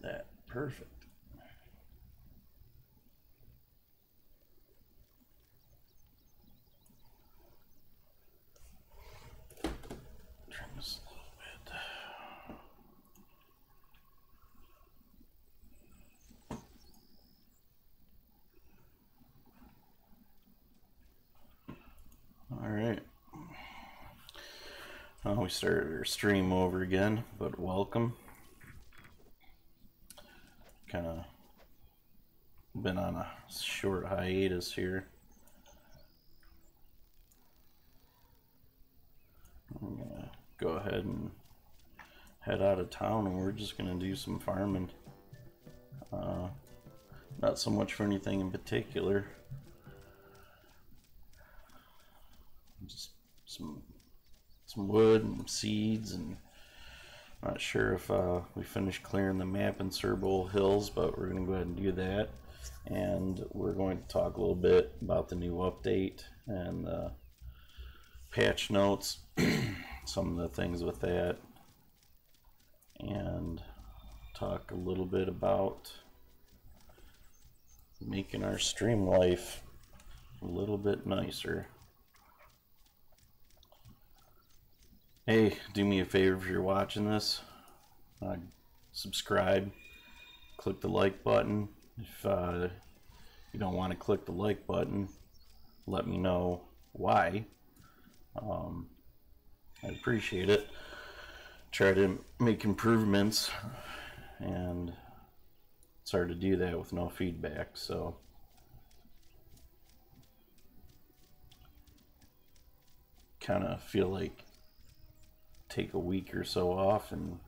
That perfect. Turn this a little bit. All right. We started our stream over again, but welcome. Kind of been on a short hiatus here. I'm gonna go ahead and head out of town, and we're just gonna do some farming. Not so much for anything in particular. Just some wood and seeds, and not sure if we finished clearing the map in Serbule Hills, but we're going to go ahead and do that. And we're going to talk a little bit about the new update and patch notes, some of the things with that, and talk a little bit about making our stream life a little bit nicer. Hey, do me a favor if you're watching this, subscribe, click the like button. If you don't want to click the like button, let me know why. I appreciate it. Try to make improvements, and it's hard to do that with no feedback, so kind of feel like take a week or so off and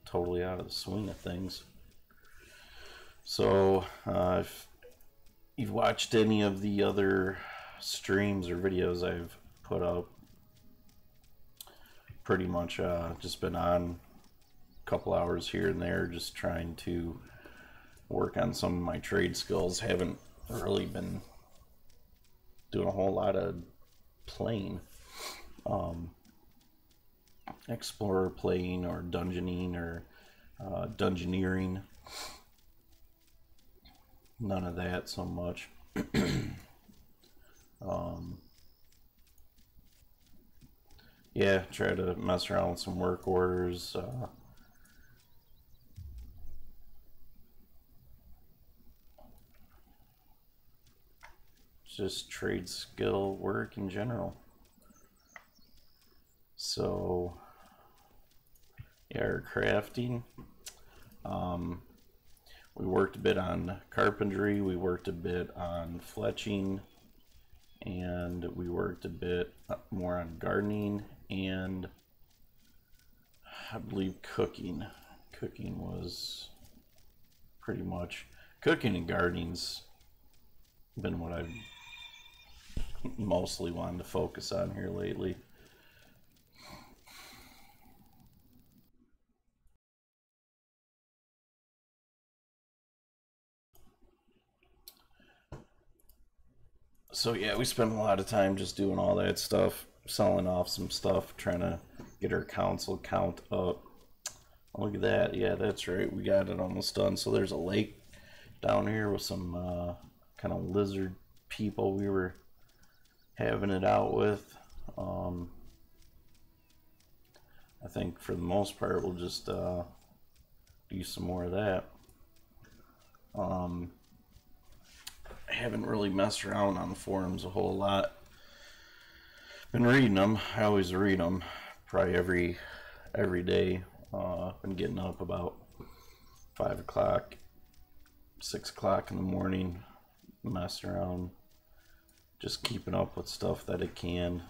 totally out of the swing of things. So if you've watched any of the other streams or videos I've put up, pretty much just been on a couple hours here and there just trying to work on some of my trade skills. Haven't really been doing a whole lot of playing. Explorer playing or dungeoning or dungeoneering. None of that so much. Yeah, try to mess around with some work orders. Just trade skill work in general. So yeah, our crafting. We worked a bit on carpentry, we worked a bit on fletching, and we worked a bit more on gardening, and I believe cooking. Cooking was pretty much, cooking and gardening's been what I've mostly wanted to focus on here lately. So yeah, we spent a lot of time just doing all that stuff, selling off some stuff, trying to get our council count up. Oh, look at that. Yeah, that's right. We got it almost done. So there's a lake down here with some kind of lizard people we were having it out with. I think for the most part we'll just do some more of that. I haven't really messed around on the forums a whole lot. Been reading them. I always read them, probably every day. Been getting up about 5 o'clock, 6 o'clock in the morning, messing around, just keeping up with stuff that I can.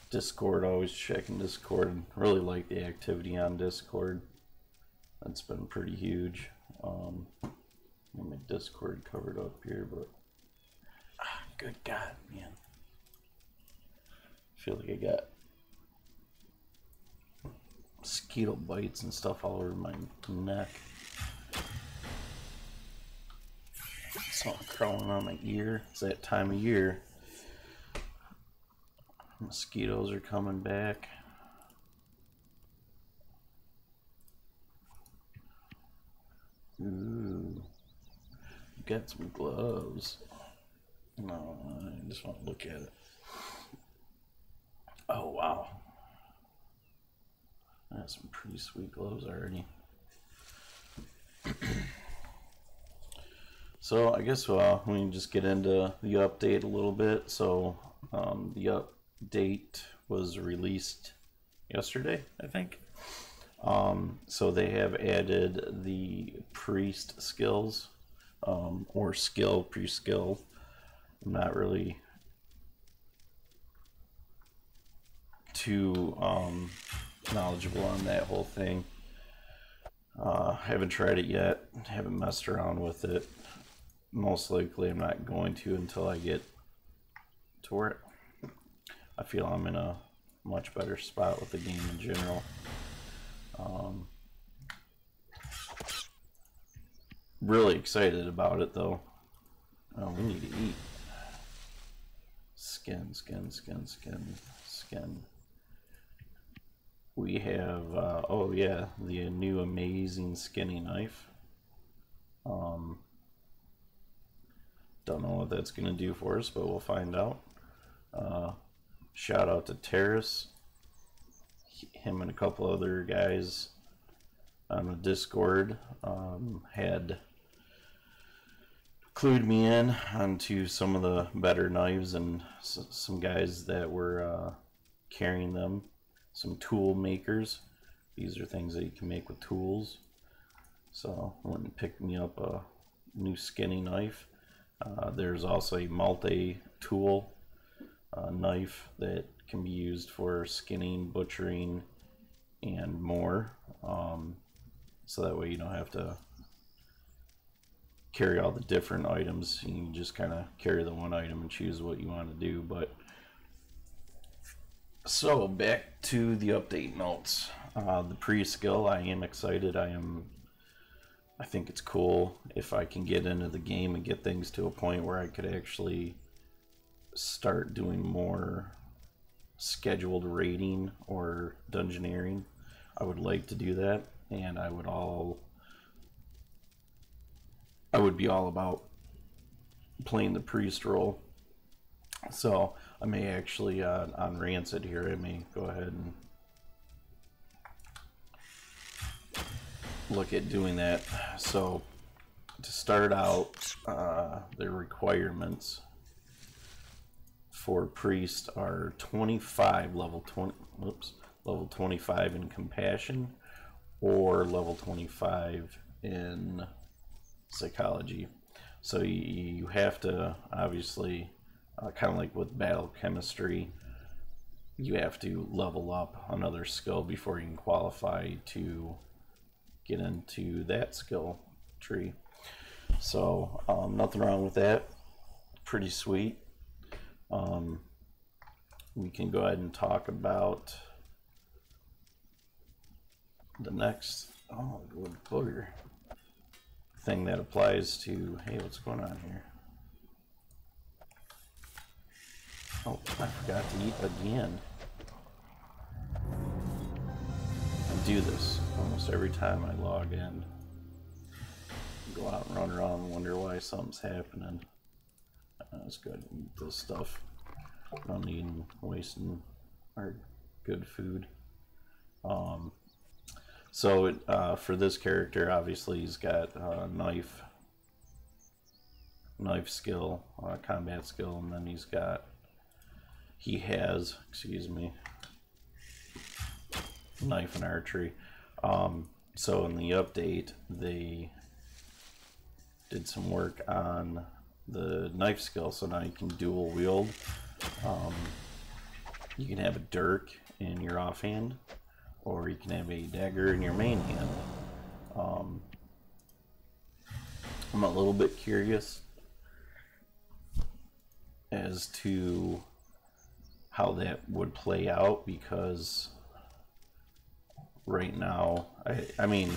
Discord, always checking Discord. Really like the activity on Discord. That's been pretty huge. Get my Discord covered up here, but good God, man. I feel like I got mosquito bites and stuff all over my neck. Something crawling on my ear. It's that time of year. Mosquitoes are coming back. Ooh. Got some gloves. No, I just want to look at it. Oh, wow. That's some pretty sweet gloves already. So I guess we can just get into the update a little bit. So the update was released yesterday, I think. So they have added the priest skills, or skill, pre-skill. I'm not really too knowledgeable on that whole thing. Haven't tried it yet, haven't messed around with it. Most likely I'm not going to until I get to where I feel I'm in a much better spot with the game in general. Really excited about it though. Oh, we need to eat. Skin. We have, oh yeah, the new amazing skinny knife. Don't know what that's going to do for us, but we'll find out. Shout out to Terrace. Him and a couple other guys on the Discord had clued me in onto some of the better knives and some guys that were carrying them. Some tool makers. These are things that you can make with tools. So I went and picked me up a new skinny knife. There's also a multi-tool knife that can be used for skinning, butchering, and more. So that way you don't have to carry all the different items. You can just kind of carry the one item and choose what you want to do. But so back to the update notes. The pre-skill, I am excited. I think it's cool if I can get into the game and get things to a point where I could actually start doing more scheduled raiding or dungeoneering. I would like to do that, and I would be all about playing the priest role. So I may actually on Rancid here, I may go ahead and look at doing that. So to start out, the requirements for priest are 25 level 25 in compassion, or level 25 in psychology. So you have to obviously, kind of like with battle chemistry, you have to level up another skill before you can qualify to get into that skill tree. So nothing wrong with that. Pretty sweet. We can go ahead and talk about the next good booger thing that applies to, hey, what's going on here? Oh, I forgot to eat again. I do this almost every time I log in. Go out and run around and wonder why something's happening. Let's go ahead and eat this stuff. No need in wasting our good food. So for this character, obviously he's got knife skill, combat skill, and then he has, excuse me, knife and archery. So in the update, they did some work on the knife skill, so now you can dual wield. You can have a dirk in your offhand, or you can have a dagger in your main hand. I'm a little bit curious as to how that would play out, because right now. I mean,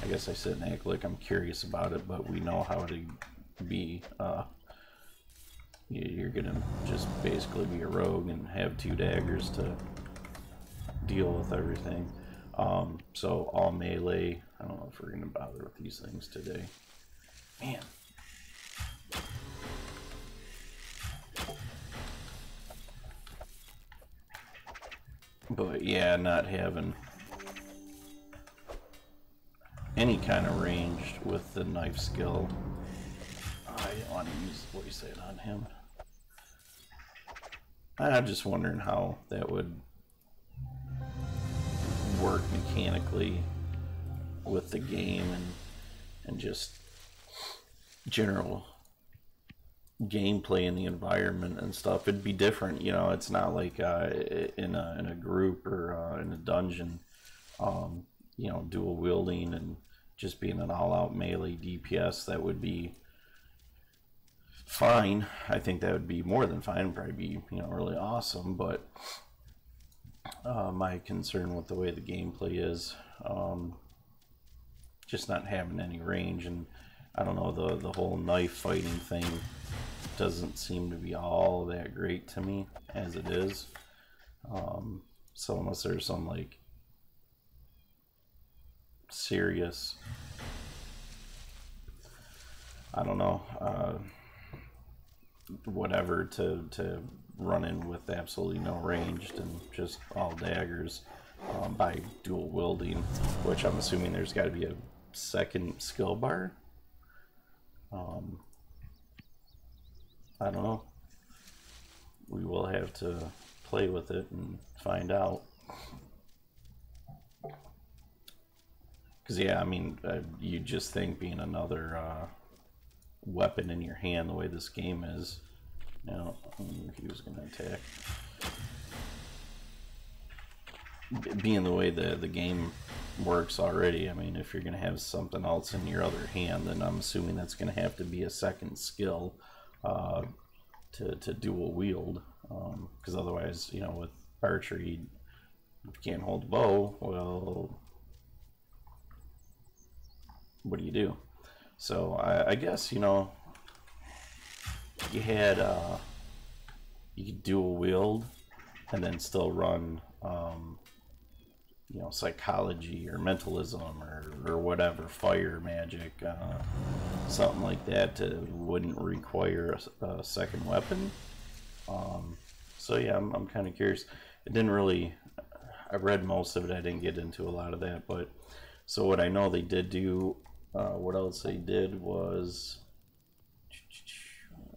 I guess I sit and act like I'm curious about it, but we know how to be. You're gonna just basically be a rogue and have 2 daggers to deal with everything. So all melee. I don't know if we're gonna bother with these things today. Man. But yeah, not having any kind of range with the knife skill. I don't want to use the voice aid on him. I'm just wondering how that would work mechanically with the game and just general gameplay in the environment and stuff. It'd be different, you know. It's not like in a group or in a dungeon, you know, dual wielding and just being an all-out melee DPS. That would be fine. I think that would be more than fine. It'd probably be, you know, really awesome. But my concern with the way the gameplay is, just not having any range, and I don't know, the whole knife fighting thing doesn't seem to be all that great to me as it is. So unless there's some like serious, I don't know, whatever to run in with absolutely no ranged and just all daggers by dual wielding, which I'm assuming there's got to be a second skill bar. I don't know. We will have to play with it and find out. Because yeah, I mean, you just think being another weapon in your hand, the way this game is, you know, he was going to attack. Being the way the game works already, I mean, if you're going to have something else in your other hand, then I'm assuming that's going to have to be a second skill to dual wield. Because otherwise, you know, with archery, if you can't hold the bow, well, what do you do? So I guess, you know, you had you could dual wield and then still run you know, psychology or mentalism or whatever, fire magic, something like that, wouldn't require a second weapon. So yeah, I'm kind of curious. It didn't really, I read most of it, I didn't get into a lot of that, but so what I know they did do, what else they did was,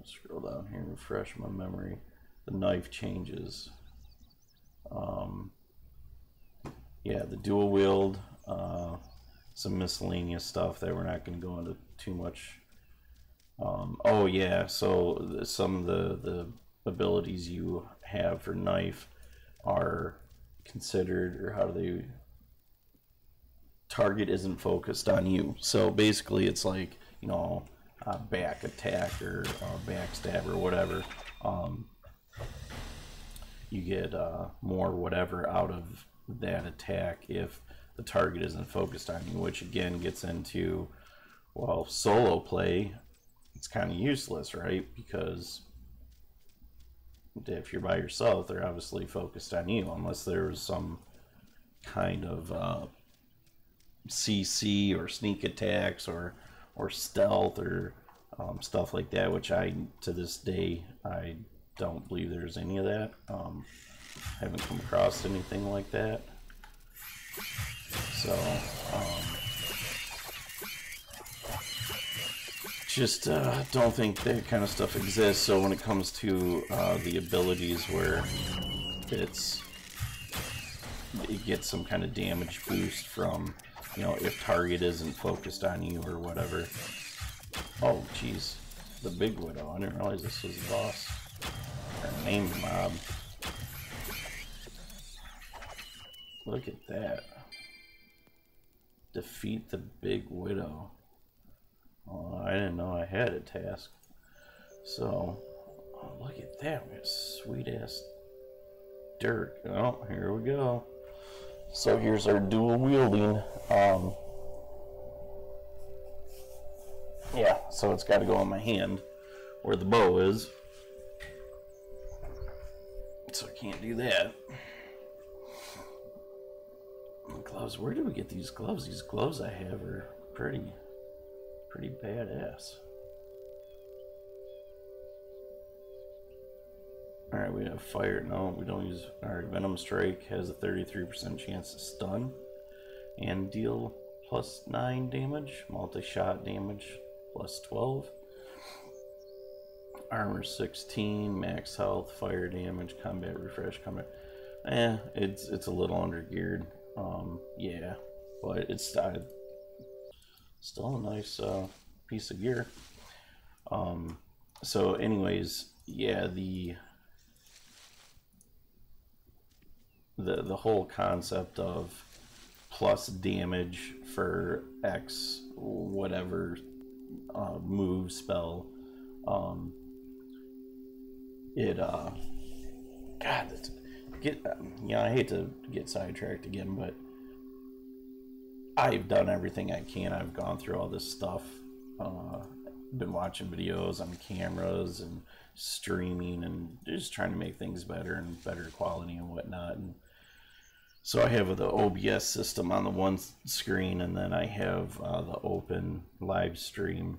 scroll down here and refresh my memory, the knife changes. Yeah, the dual wield, some miscellaneous stuff that we're not going to go into too much. Oh yeah, so some of the abilities you have for knife are considered, or how do they, target isn't focused on you. So basically it's like, you know, back attack or backstab or whatever. You get more whatever out of that attack if the target isn't focused on you, which again gets into, well, solo play, it's kind of useless, right? Because if you're by yourself, they're obviously focused on you, unless there's some kind of CC or sneak attacks or stealth or stuff like that, which to this day, I don't believe there's any of that. Haven't come across anything like that. So just don't think that kind of stuff exists. So when it comes to the abilities where it gets some kind of damage boost from, you know, if target isn't focused on you or whatever. Oh jeez, the big widow, I didn't realize this was the boss. Her named mob. Look at that. Defeat the big widow. Oh, I didn't know I had a task. So, oh, look at that. We got sweet ass dirt. Oh, here we go. So here's our dual wielding. Yeah, so it's got to go in my hand where the bow is. So I can't do that. Gloves, where do we get these gloves? These gloves I have are pretty badass. Alright, we have fire. No, we don't use. Alright, Venom Strike has a 33% chance to stun and deal plus 9 damage. Multi-shot damage plus 12. Armor 16, max health, fire damage, combat refresh, combat. It's a little under geared. Yeah, but it's still a nice piece of gear. So anyways, yeah, the whole concept of plus damage for X whatever move spell, God, I hate to get sidetracked again, but I've done everything I can. I've gone through all this stuff, been watching videos on cameras and streaming and just trying to make things better and better quality and whatnot. And so I have the OBS system on the one screen, and then I have the open live stream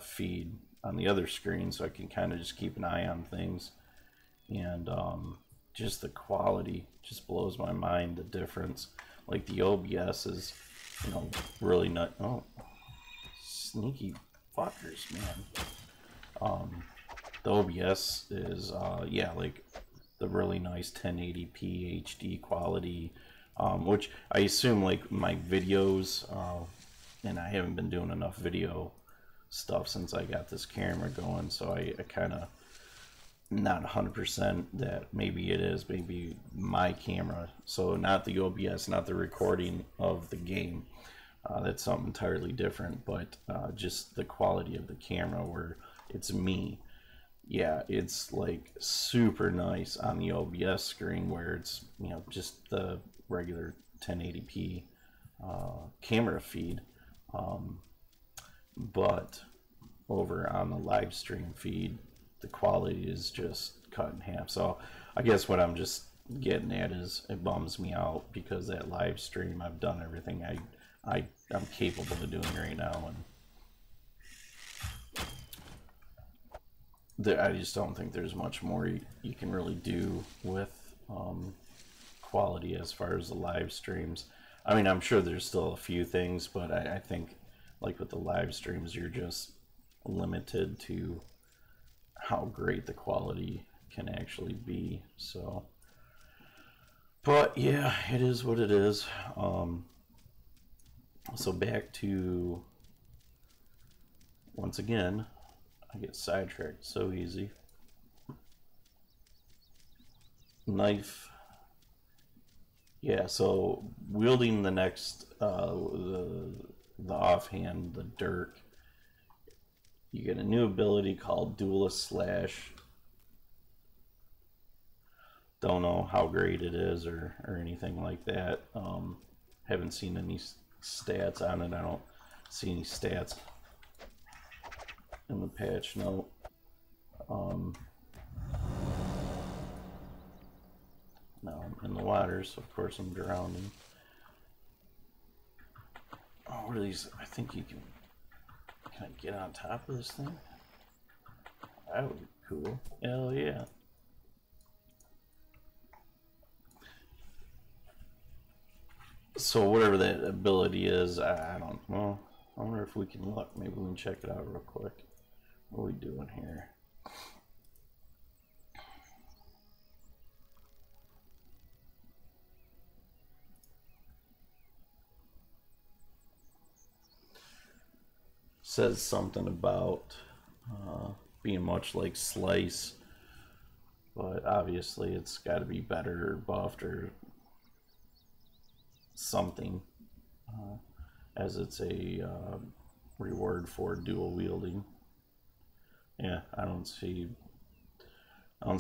feed on the other screen, so I can kind of just keep an eye on things. And just the quality just blows my mind, the difference. Like the OBS is, really not. Oh, sneaky fuckers, man. The OBS is, yeah, like the really nice 1080p HD quality, which I assume like my videos, and I haven't been doing enough video stuff since I got this camera going, so I kind of not 100% that maybe it is maybe my camera, so not the OBS, not the recording of the game. That's something entirely different, but just the quality of the camera where it's me. Yeah, it's like super nice on the OBS screen where it's, just the regular 1080p camera feed, but over on the live stream feed the quality is just cut in half. So I guess what I'm just getting at is it bums me out because that live stream, I've done everything I'm capable of doing right now, and I just don't think there's much more you can really do with quality as far as the live streams. I mean, I'm sure there's still a few things, but I think like with the live streams, you're just limited to how great the quality can actually be. So, but yeah, it is what it is. So back to, once again, I get sidetracked so easy. Knife. Yeah, so wielding the next, the offhand, the dirk, you get a new ability called Duelist Slash. Don't know how great it is or anything like that. Haven't seen any stats on it. I don't see any stats in the patch note. Now I'm in the water, so of course I'm drowning. Oh, what are these? I think you can I get on top of this thing? That would be cool. Hell yeah. So whatever that ability is, I don't know. I wonder if we can look. Maybe we can check it out real quick. What are we doing here? Says something about being much like Slice, but obviously it's got to be better or buffed or something, as it's a reward for dual wielding. Yeah, I don't see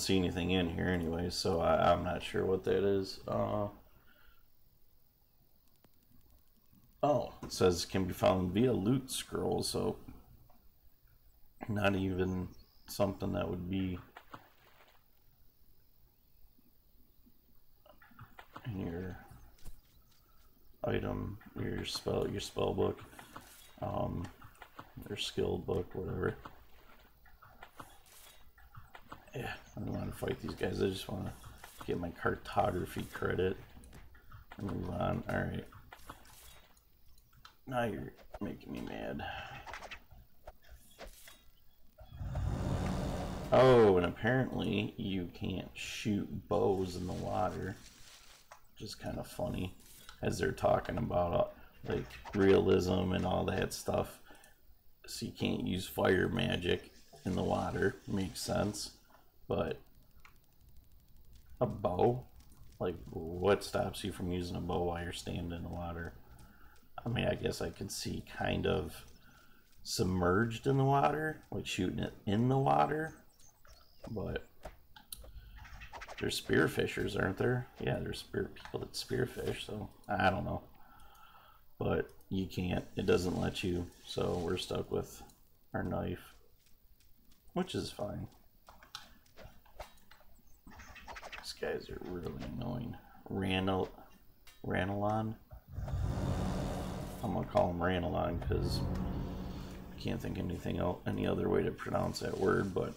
anything in here anyway, so I'm not sure what that is. Oh, it says can be found via loot scroll, so not even something that would be in your item, your spell book, your skill book, whatever. Yeah, I don't want to fight these guys. I just want to get my cartography credit and move on. All right. Now you're making me mad. Oh, and apparently you can't shoot bows in the water, which is kind of funny, as they're talking about like realism and all that stuff. So you can't use fire magic in the water. Makes sense, but a bow, like what stops you from using a bow while you're standing in the water? I mean, I guess I could see kind of submerged in the water, like shooting it in the water. But there's spearfishers, aren't there? Yeah, there's people that spearfish, so I don't know. But you can't, it doesn't let you, so we're stuck with our knife, which is fine. These guys are really annoying. Ranelon? I'm gonna call him Ranelon because I can't think of anything else, any other way to pronounce that word, but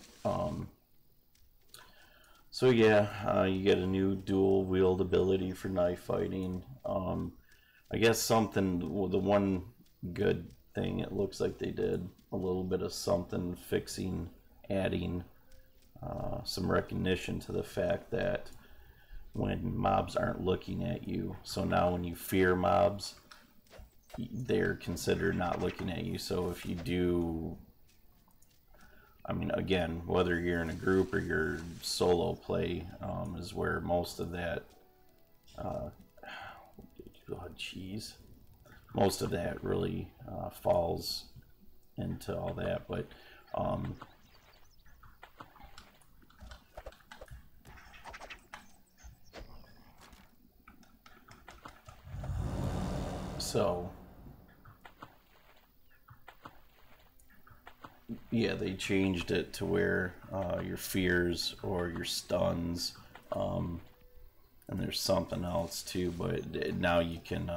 so yeah, you get a new dual wield ability for knife fighting. I guess something, well, the one good thing it looks like they did a little bit of something fixing, adding some recognition to the fact that when mobs aren't looking at you, so now when you fear mobs, they're considered not looking at you. So if you do, I mean, again, whether you're in a group or you're solo play, is where most of that, oh jeez, most of that really falls into all that. But so yeah, they changed it to where your fears or your stuns, and there's something else too, but now you can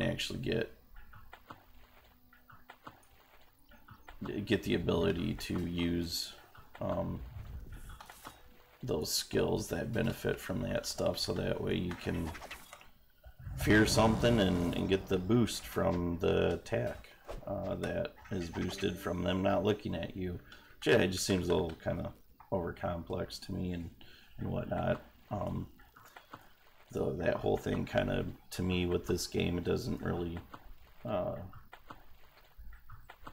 actually get the ability to use those skills that benefit from that stuff, so that way you can fear something and get the boost from the attack that is boosted from them not looking at you. Which, yeah, it just seems a little kind of over complex to me and whatnot. Though that whole thing kind of, to me, with this game, it doesn't really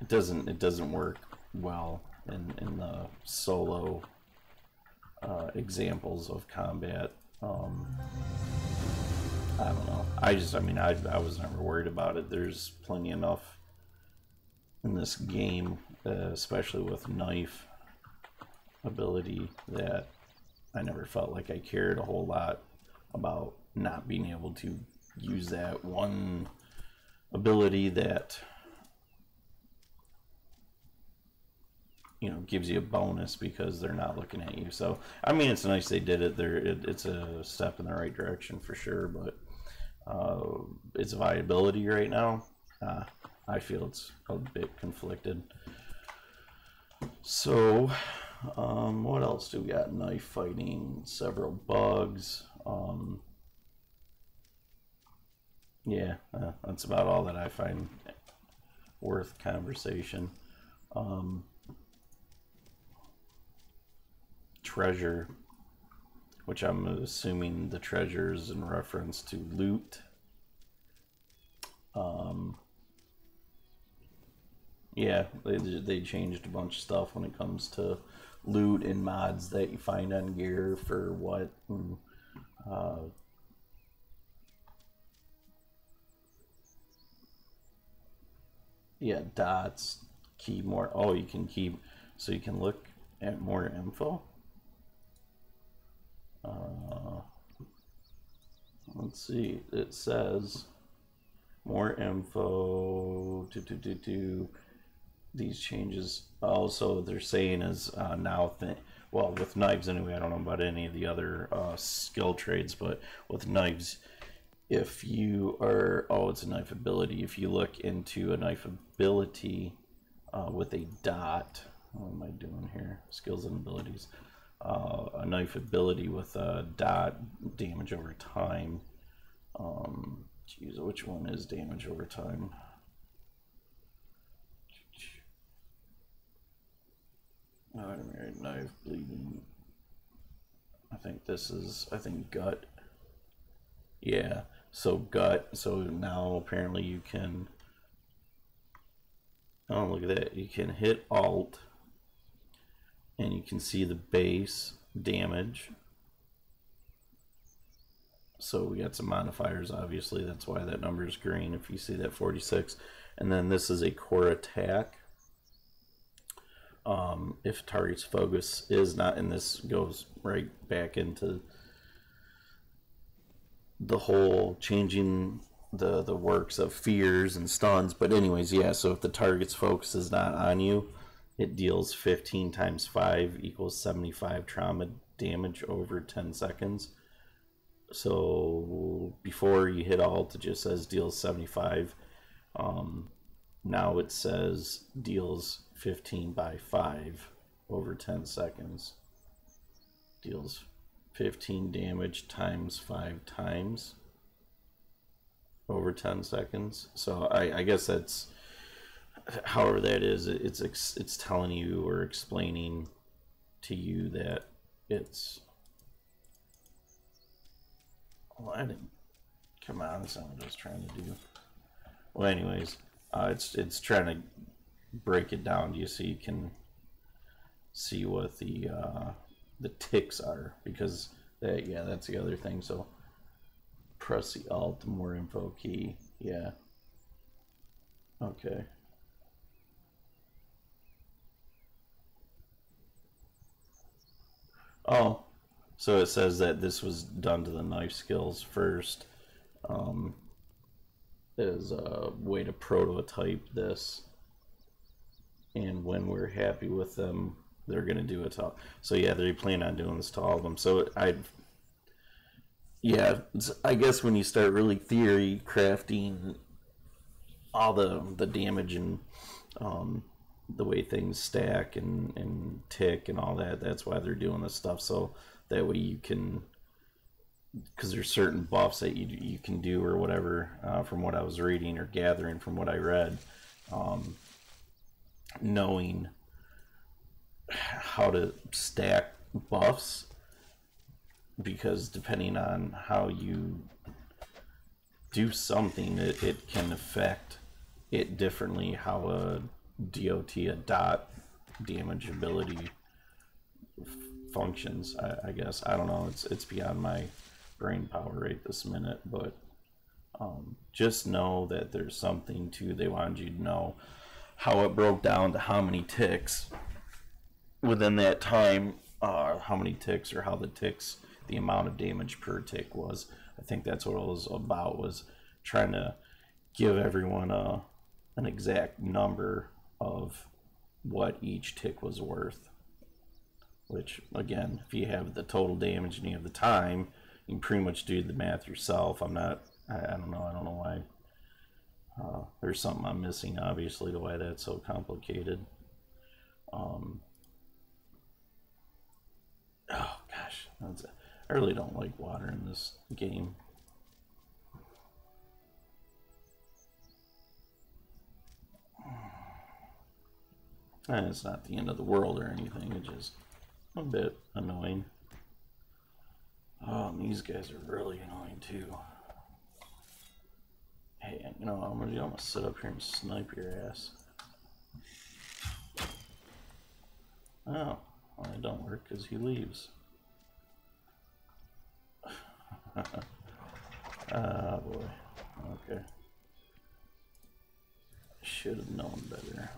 it doesn't work well in the solo examples of combat. I don't know. I mean, I was never worried about it. There's plenty enough in this game, especially with knife ability, that I never felt like I cared a whole lot about not being able to use that one ability that, you know, gives you a bonus because they're not looking at you. So I mean, it's nice they did it. It's a step in the right direction for sure, but its viability right now, I feel it's a bit conflicted. So what else do we got? Knife fighting, several bugs. Yeah, that's about all that I find worth conversation. Treasure, which I'm assuming the treasure is in reference to loot. Yeah, they changed a bunch of stuff when it comes to loot and mods that you find on gear for what. And, yeah, dots, keep more. Oh, you can keep, so you can look at more info. Let's see, it says More info. These changes. Also, they're saying is now well, with knives anyway. I don't know about any of the other skill trades, but with knives, if you are it's a knife ability. If you look into a knife ability with a dot, what am I doing here? Skills and abilities. A knife ability with a dot, damage over time. Geez, which one is damage over time? Automated knife, bleeding. I think this is, gut. Yeah, so gut. So now apparently you can, oh, look at that. You can hit Alt and you can see the base damage. So we got some modifiers, obviously. That's why that number is green if you see that 46. And then this is a core attack. If target's focus is not, and this goes right back into the whole changing the works of fears and stuns. But anyways, yeah, so if the target's focus is not on you, it deals 15 times 5 equals 75 trauma damage over 10 seconds. So before you hit Alt, it just says deals 75. Now it says deals 15 by 5 over 10 seconds. Deals 15 damage times 5 times over 10 seconds. So I guess that's, however that is, it's telling you or explaining to you that it's, well, I didn't, come on, that's not what I was trying to do. Well, anyways, it's trying to break it down to you so you can see what the ticks are, because that, yeah, that's the other thing. So press the Alt, more info key. Yeah. Okay. Oh, so it says that this was done to the knife skills first, as a way to prototype this, and when we're happy with them, they're going to do it to all. So yeah, they plan on doing this to all of them. So yeah, I guess when you start really theory crafting all the damage and the way things stack and tick and all that, that's why they're doing this stuff. So that way you can, because there's certain buffs that you can do or whatever, from what I was reading or gathering from what I read, knowing how to stack buffs, because depending on how you do something, it can affect it differently, how a DOT, a dot damage ability functions. I guess, I don't know, it's beyond my brain power right this minute, but just know that there's something to, they wanted you to know how it broke down to how many ticks within that time, how many ticks, or how the ticks, the amount of damage per tick was. I think that's what it was about, was trying to give everyone an exact number of what each tick was worth. Which, again, if you have the total damage and you have the time, you can pretty much do the math yourself. I don't know why. There's something I'm missing, obviously, to why that's so complicated. Oh gosh, I really don't like water in this game. And it's not the end of the world or anything, it's just a bit annoying. And these guys are really annoying too. Hey, you know, I'm gonna sit up here and snipe your ass. Oh, well, it don't work because he leaves. Ah, boy. Okay. Should have known better.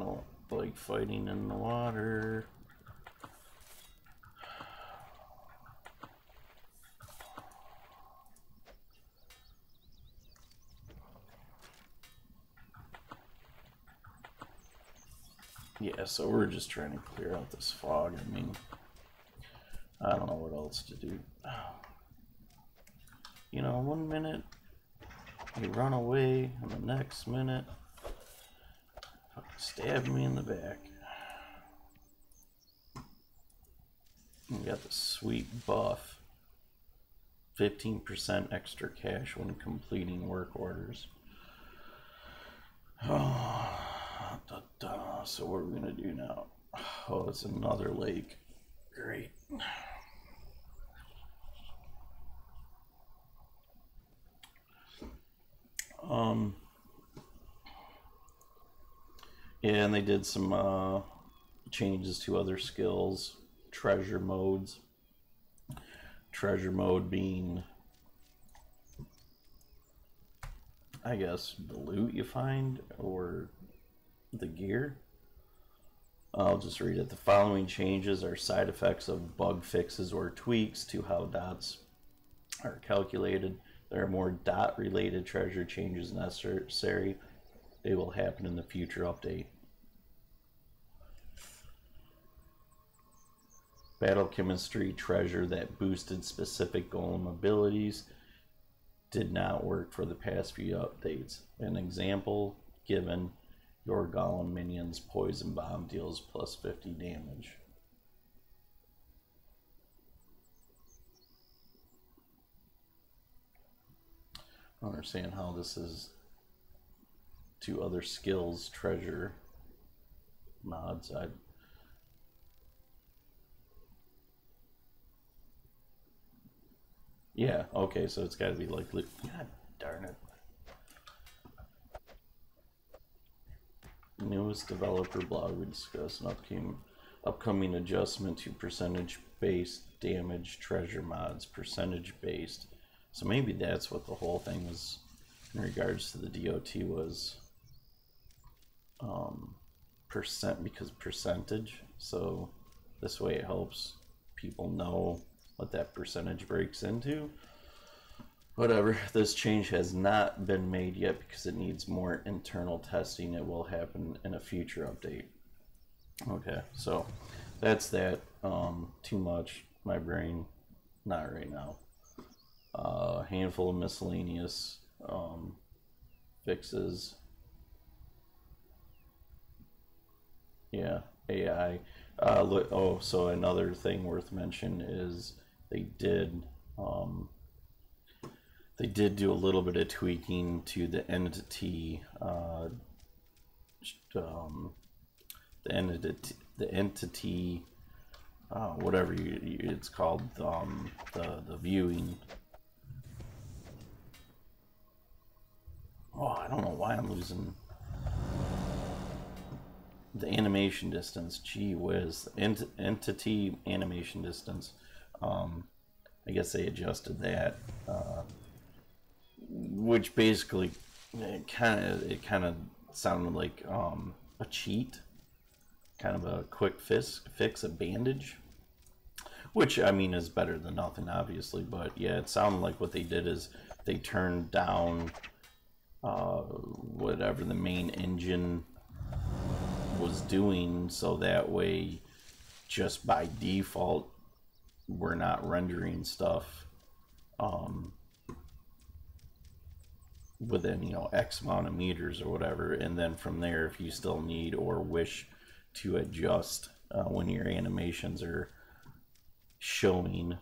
don't like fighting in the water. Yeah, so we're just trying to clear out this fog. I mean, I don't know what else to do. You know, 1 minute you run away, and the next minute stab me in the back. You got the sweet buff. 15% extra cash when completing work orders. Oh, so what are we gonna do now? Oh, it's another lake. Great. Yeah, and they did some changes to other skills, treasure modes. Treasure mode being, I guess, the loot you find or the gear. I'll just read it. The following changes are side effects of bug fixes or tweaks to how dots are calculated. There are more dot-related treasure changes necessary. They will happen in the future update. Battle chemistry treasure that boosted specific golem abilities did not work for the past few updates. An example given, your golem minions poison bomb deals plus 50 damage. I don't understand how this is to other skills treasure mods. Yeah, okay, so it's got to be like, God darn it. Newest developer blog, we discuss an upcoming adjustment to percentage-based damage treasure mods, percentage-based. So maybe that's what the whole thing was in regards to the DOT was, percent, because percentage. So this way it helps people know what that percentage breaks into. Whatever, this change has not been made yet because it needs more internal testing. It will happen in a future update. Okay, so that's that. Too much, my brain, not right now. A handful of miscellaneous fixes. Yeah, AI. Oh, so another thing worth mentioning is they did do a little bit of tweaking to the entity, whatever it's called, the viewing. Oh, I don't know why I'm losing the animation distance. Gee whiz, entity animation distance. I guess they adjusted that, which basically it kind of sounded like a cheat, kind of a quick fix, a bandage, which I mean is better than nothing, obviously. But yeah, it sounded like what they did is they turned down whatever the main engine was doing, so that way, just by default, we're not rendering stuff within, you know, X amount of meters or whatever, and then from there, if you still need or wish to adjust when your animations are showing,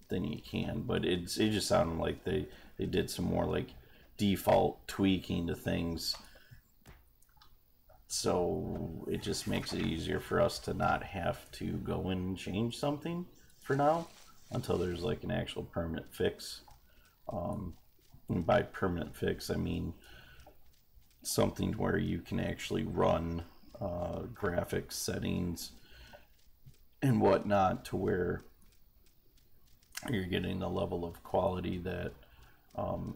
then you can. But it just sounded like they did some more like default tweaking to things, so it just makes it easier for us to not have to go in and change something for now until there's like an actual permanent fix. And by permanent fix, I mean something where you can actually run graphics settings and whatnot to where you're getting the level of quality that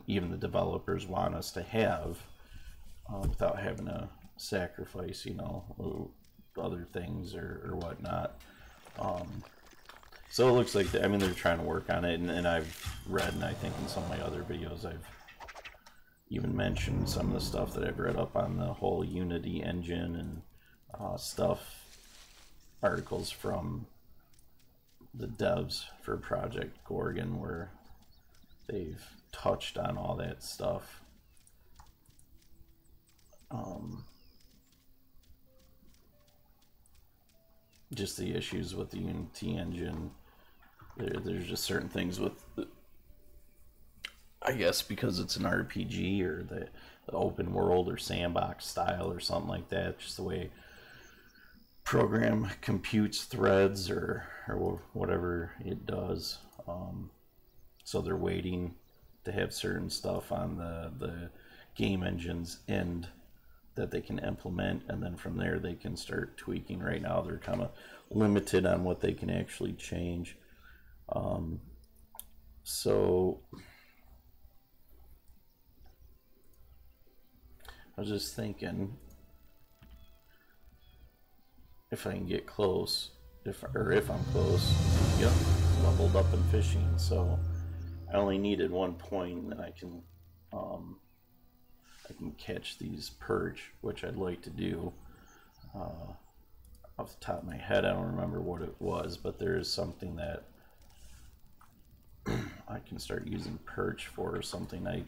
even the developers want us to have, without having to sacrifice, you know, other things or whatnot. So it looks like, I mean, they're trying to work on it, and I've read, and I think in some of my other videos I've even mentioned some of the stuff that I've read up on the whole Unity engine and stuff, articles from the devs for Project Gorgon where they've touched on all that stuff. Just the issues with the Unity engine. There's just certain things with, I guess because it's an RPG or the open world or sandbox style or something like that, just the way program computes threads or whatever it does. So they're waiting to have certain stuff on the game engine's end that they can implement, and then from there they can start tweaking. Right now they're kind of limited on what they can actually change. So I was just thinking if I can get close, if I'm close. Yep, leveled up in fishing, so I only needed 1 point, and then I can catch these perch, which I'd like to do. Off the top of my head, I don't remember what it was, but there is something that I can start using perch for, or something I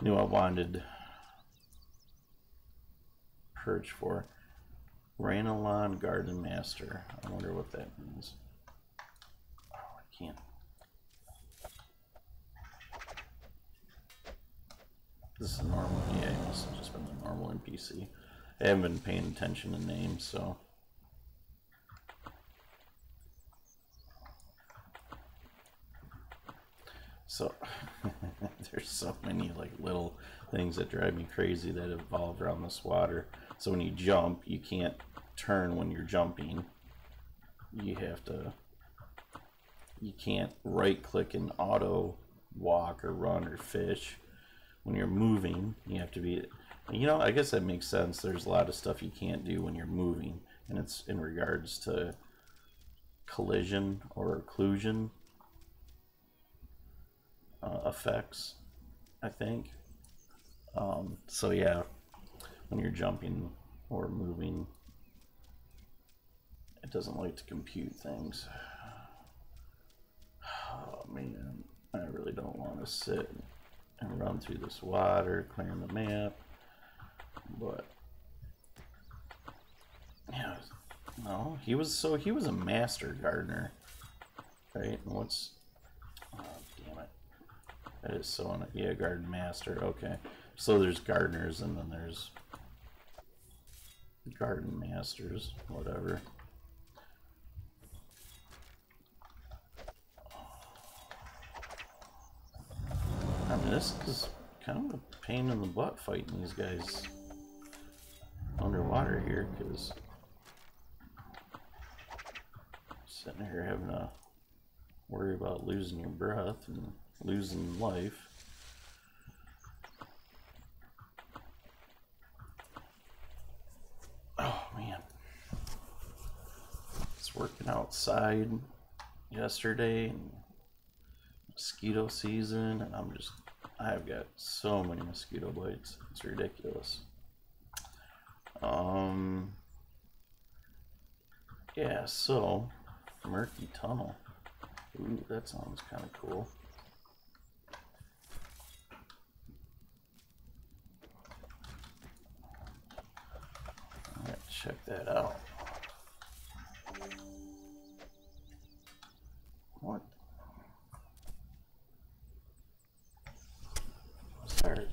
knew I wanted perch for. Ranelon Garden Master. I wonder what that means. Oh, I can't. This is normal. Yeah, it must have just been the normal NPC. I haven't been paying attention to names, so. So, there's so many like little things that drive me crazy that evolve around this water. So when you jump, you can't turn when you're jumping. You can't right click and auto walk or run or fish. When you're moving, you have to be, you know, I guess that makes sense. There's a lot of stuff you can't do when you're moving, and it's in regards to collision or occlusion effects, I think. So yeah, when you're jumping or moving, it doesn't like to compute things. Oh man, I really don't want to sit and run through this water, clearing the map, but yeah, no, he was a master gardener, right? And what's, oh, damn it, that is so yeah, garden master. Okay, so there's gardeners and then there's garden masters, whatever. I mean, this is kind of a pain in the butt fighting these guys underwater here, because sitting here having to worry about losing your breath and losing life. Oh man, it's working outside yesterday and mosquito season, and I've got so many mosquito bites, it's ridiculous. Yeah, so murky tunnel. Ooh, that sounds kind of cool. I'm gonna check that out. What? Sorry.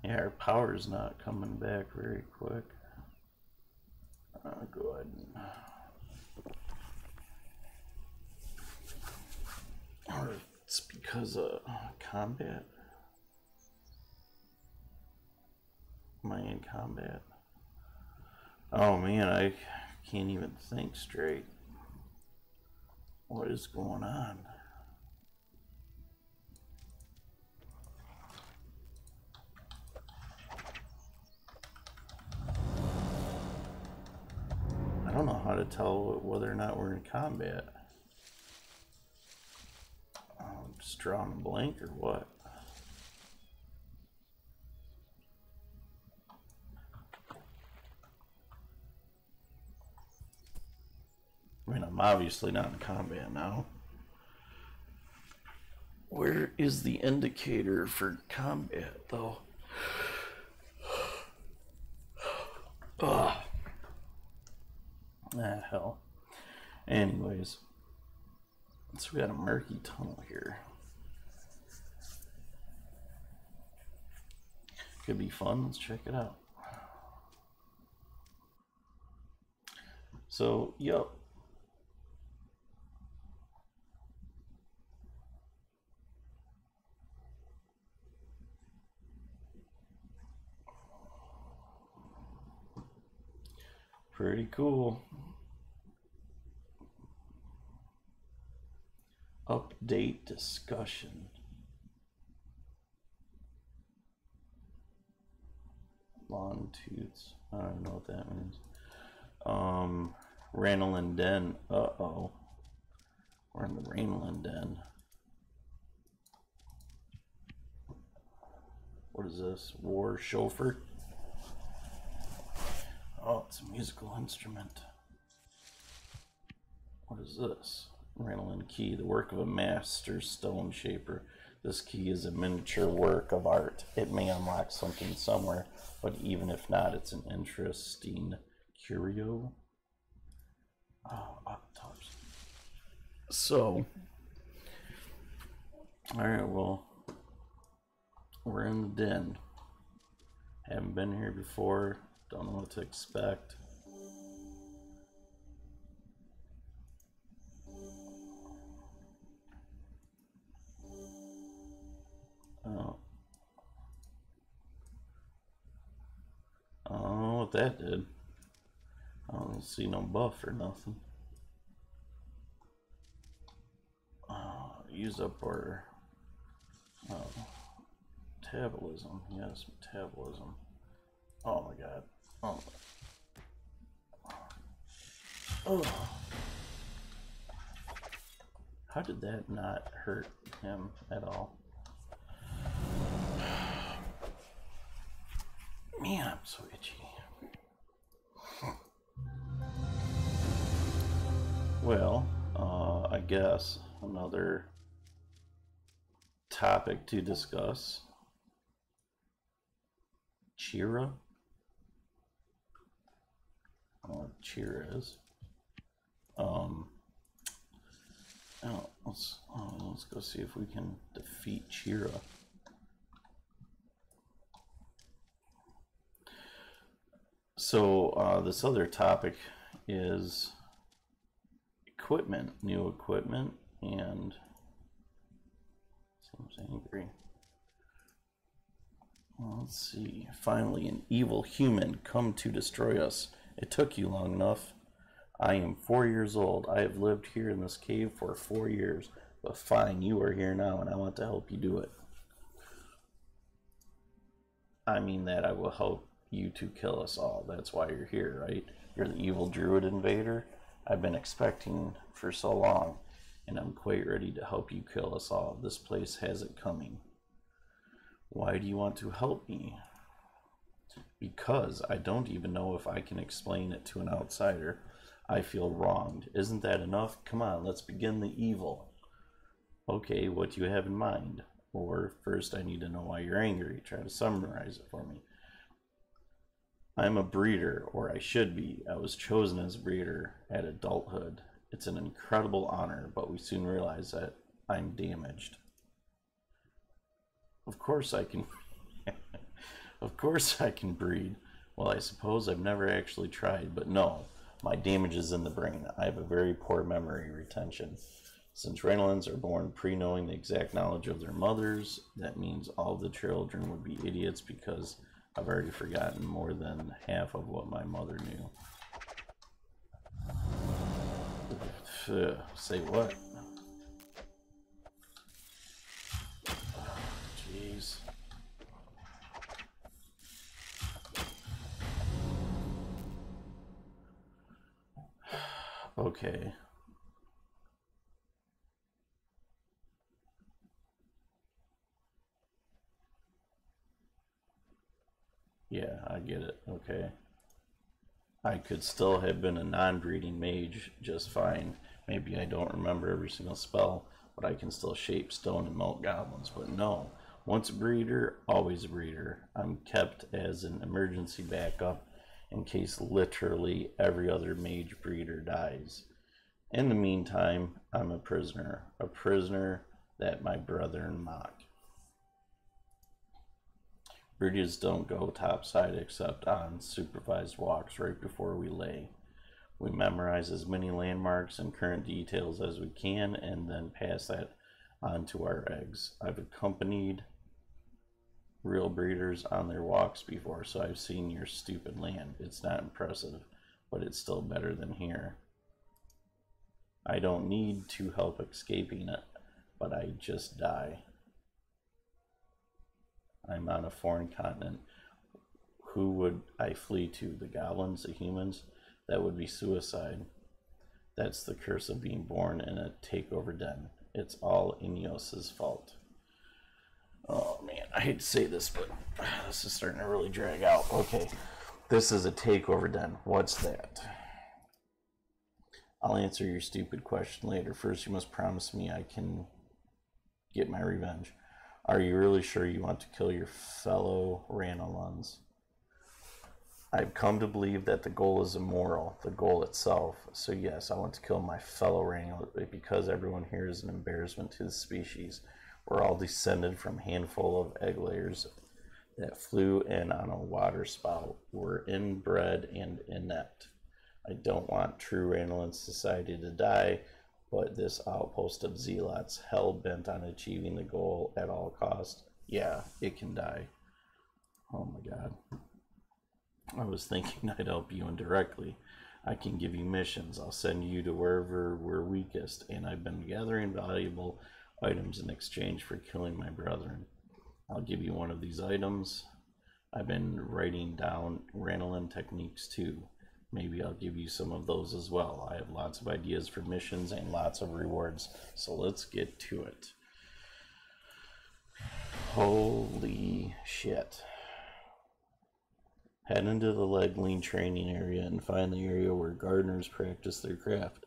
Yeah, our power's not coming back very quick. Go ahead and... Or it's because of combat. Am I in combat? Oh man, I can't even think straight. What is going on? how to tell whether or not we're in combat. Just drawing a blank or what? I mean, I'm obviously not in combat now. Where is the indicator for combat, though? Ugh. Ah, hell. Anyways. So we got a murky tunnel here. Could be fun. Let's check it out. So, yep. Pretty cool. Update discussion. Longtooths. I don't know what that means. Ranelin Den. Uh-oh. We're in the Ranelin Den. What is this? War chauffeur? Oh, it's a musical instrument. What is this? Ranelin key, the work of a master stone shaper. This key is a miniature work of art. It may unlock something somewhere, but even if not, it's an interesting curio. Oh, up tops. So, alright, well, we're in the den. Haven't been here before. Don't know what to expect. Oh. I don't know what that did. I don't see no buff or nothing. Use up our metabolism. Yes, metabolism. Oh my god. Oh. Oh. How did that not hurt him at all? Man, I'm so itchy. Well, I guess another topic to discuss. Chira. I don't know what Chira is. Let's go see if we can defeat Chira. So this other topic is equipment, new equipment, and seems angry. Well, let's see. Finally, an evil human come to destroy us. It took you long enough. I am 4 years old. I have lived here in this cave for 4 years. But fine, you are here now, and I want to help you do it. I mean that I will help you to kill us all. That's why you're here, right? You're the evil druid invader I've been expecting for so long, and I'm quite ready to help you kill us all. This place has it coming. Why do you want to help me? Because I don't even know if I can explain it to an outsider. I feel wronged. Isn't that enough? Come on, let's begin the evil. Okay, what do you have in mind? Or first I need to know why you're angry. Try to summarize it for me. I'm a breeder, or I should be. I was chosen as a breeder at adulthood. It's an incredible honor, but we soon realize that I'm damaged. Of course I can. Of course I can breed. Well, I suppose I've never actually tried, but no. My damage is in the brain. I have a very poor memory retention. Since Ranelins are born pre-knowing the exact knowledge of their mothers, that means all the children would be idiots because I've already forgotten more than half of what my mother knew. Say what? Jeez. Okay. Yeah, I get it. Okay. I could still have been a non-breeding mage just fine. Maybe I don't remember every single spell, but I can still shape stone and melt goblins. But no, once a breeder, always a breeder. I'm kept as an emergency backup in case literally every other mage breeder dies. In the meantime, I'm a prisoner that my brethren mock. Breeders don't go topside except on supervised walks right before we lay. We memorize as many landmarks and current details as we can and then pass that on to our eggs. I've accompanied real breeders on their walks before, so I've seen your stupid land. It's not impressive, but it's still better than here. I don't need to help escaping it, but I just die. I'm on a foreign continent. Who would I flee to? The goblins, the humans? That would be suicide. That's the curse of being born in a takeover den. It's all Ineos's fault. Oh man, I hate to say this, but this is starting to really drag out. Okay, this is a takeover den. What's that? I'll answer your stupid question later. First, you must promise me I can get my revenge. Are you really sure you want to kill your fellow Ranelons? I've come to believe that the goal is immoral, the goal itself. So yes, I want to kill my fellow Ranelons because everyone here is an embarrassment to the species. We're all descended from a handful of egg layers that flew in on a water spout. We're inbred and inept. I don't want true Ranelon society to die, but this outpost of zealots hell-bent on achieving the goal at all costs, yeah, it can die. Oh my god. I was thinking I'd help you indirectly. I can give you missions. I'll send you to wherever we're weakest, and I've been gathering valuable items in exchange for killing my brethren. I'll give you one of these items. I've been writing down Ranelon techniques too. Maybe I'll give you some of those as well. I have lots of ideas for missions and lots of rewards, so let's get to it. Holy shit. Head into the leg lean training area and find the area where gardeners practice their craft.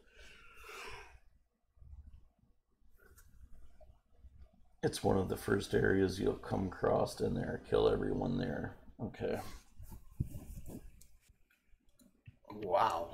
It's one of the first areas you'll come across in there. Kill everyone there. Okay. Wow.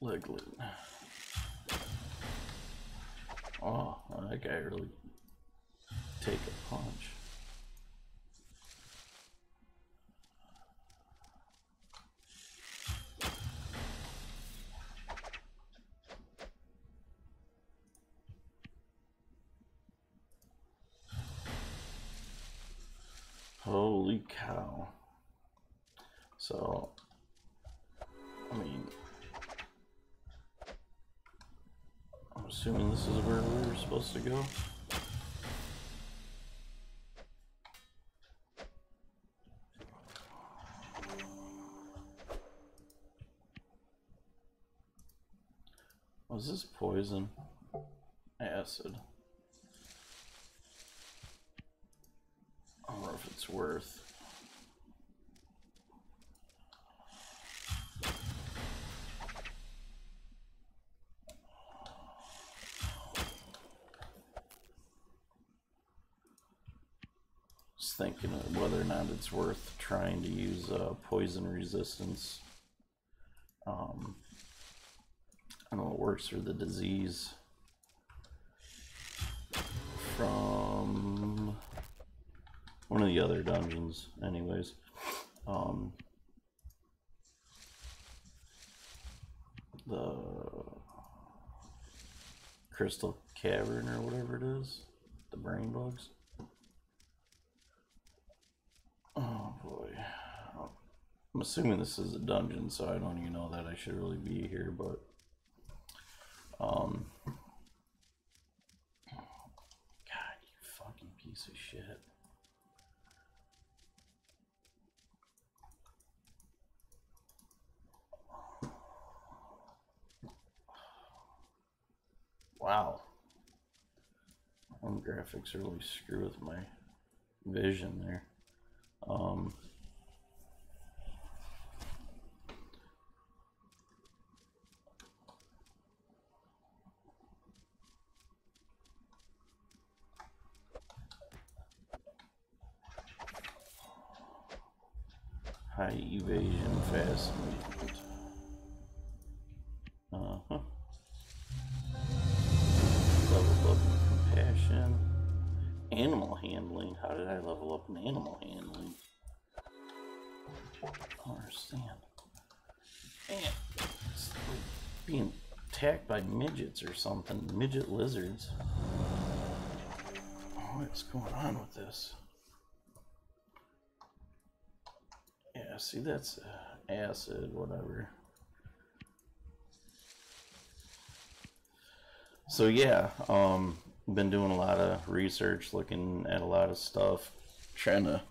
Leg lean. Oh, that guy really take a punch. Holy cow. So, I mean, I'm assuming this is where we were supposed to go. Was this poison? Acid. I don't know if it's worth. Just thinking of whether or not it's worth trying to use poison resistance. I know it works for the disease from one of the other dungeons, anyways. The Crystal Cavern or whatever it is, the brain bugs? Oh boy. I'm assuming this is a dungeon, so I don't even know that I should really be here, but God, you fucking piece of shit. Wow. Home graphics really screw with my vision there. High evasion, fast movement. Level up in compassion. Animal handling. How did I level up in animal handling? I don't understand. Man, it's like being attacked by midgets or something. Midget lizards. What's going on with this? Yeah, see, that's acid, whatever. So yeah, been doing a lot of research, looking at a lot of stuff, trying to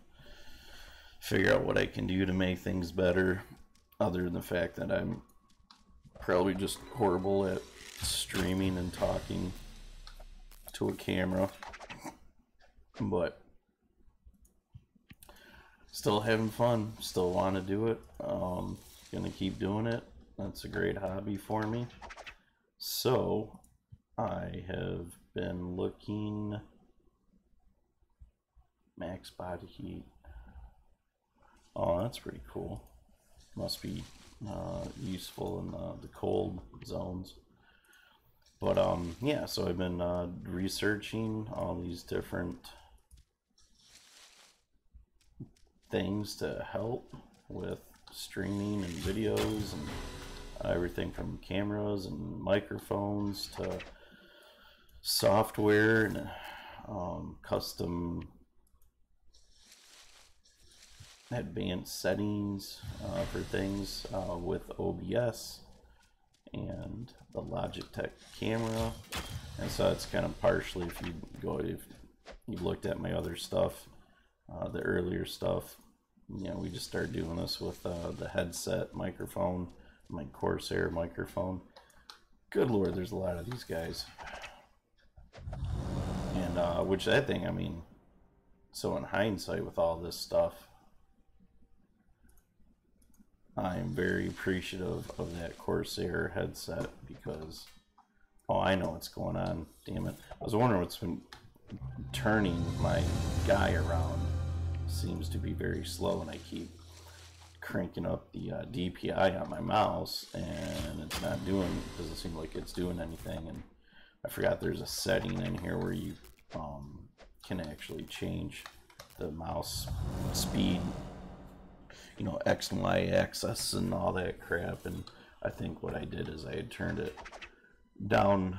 figure out what I can do to make things better, other than the fact that I'm probably just horrible at streaming and talking to a camera, but still having fun, still want to do it, gonna keep doing it. That's a great hobby for me. So I have been looking. Max body heat. Oh, that's pretty cool. Must be useful in the cold zones. But yeah, so I've been researching all these different things to help with streaming and videos and everything from cameras and microphones to software and custom advanced settings for things with OBS and the Logitech camera. And so it's kind of partially, if you looked at my other stuff, the earlier stuff, you know, we just started doing this with the headset microphone, my Corsair microphone. Good Lord, there's a lot of these guys. And which I think, I mean, so in hindsight with all this stuff, I'm very appreciative of that Corsair headset because, oh, I know what's going on. Damn it. I was wondering what's been turning my guy around. Seems to be very slow, and I keep cranking up the DPI on my mouse, and it's not doing, doesn't seem like it's doing anything. And I forgot there's a setting in here where you can actually change the mouse speed, you know, X and Y axis and all that crap. And I think what I did is I had turned it down,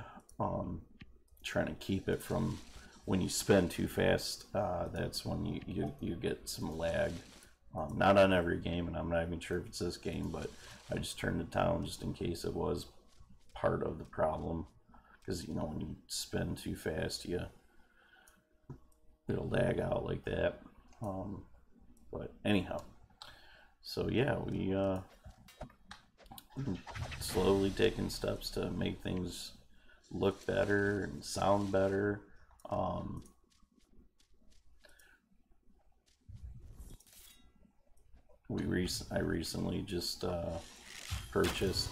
trying to keep it from, when you spin too fast, that's when you get some lag. Not on every game, and I'm not even sure if it's this game, but I just turned it down just in case it was part of the problem. Because, you know, when you spin too fast, it'll lag out like that. But anyhow, so yeah, we slowly taking steps to make things look better and sound better. I recently just purchased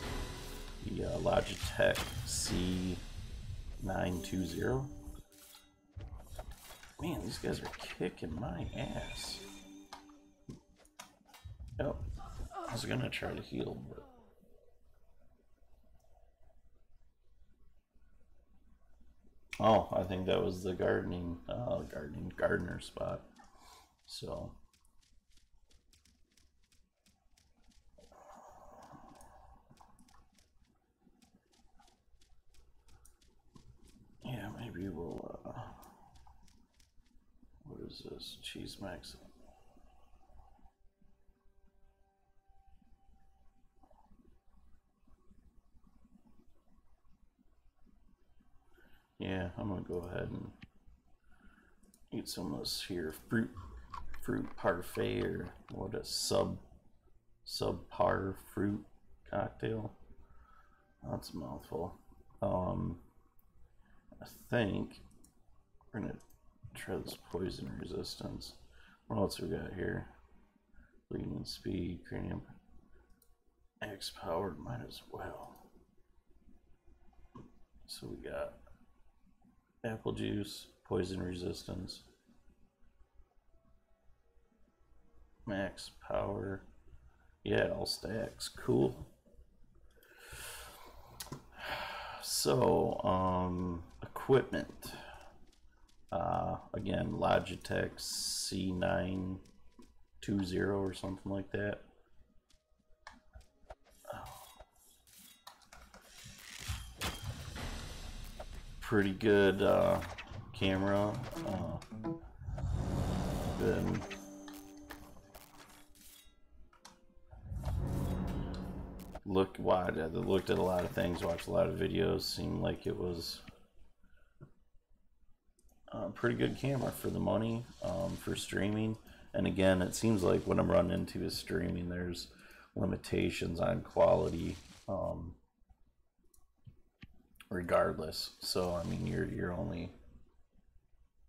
the Logitech C920. Man, these guys are kicking my ass. Oh, I was gonna try to heal, but oh, I think that was the gardener spot. So yeah, maybe we'll is this? Cheese mix. Yeah, I'm gonna go ahead and eat some of this here fruit parfait, or what, a subpar fruit cocktail. That's a mouthful. I think we're gonna try this poison resistance. What else we got here? Bleeding speed, cranium X powered, might as well. So we got apple juice, poison resistance, max power. Yeah, all stacks. Cool. So, equipment. Again, Logitech C920 or something like that. Pretty good camera. Been looked at a lot of things, watched a lot of videos. Seemed like it was a pretty good camera for the money, for streaming. And again, it seems like what I'm running into is streaming. There's limitations on quality, regardless. So I mean, you're only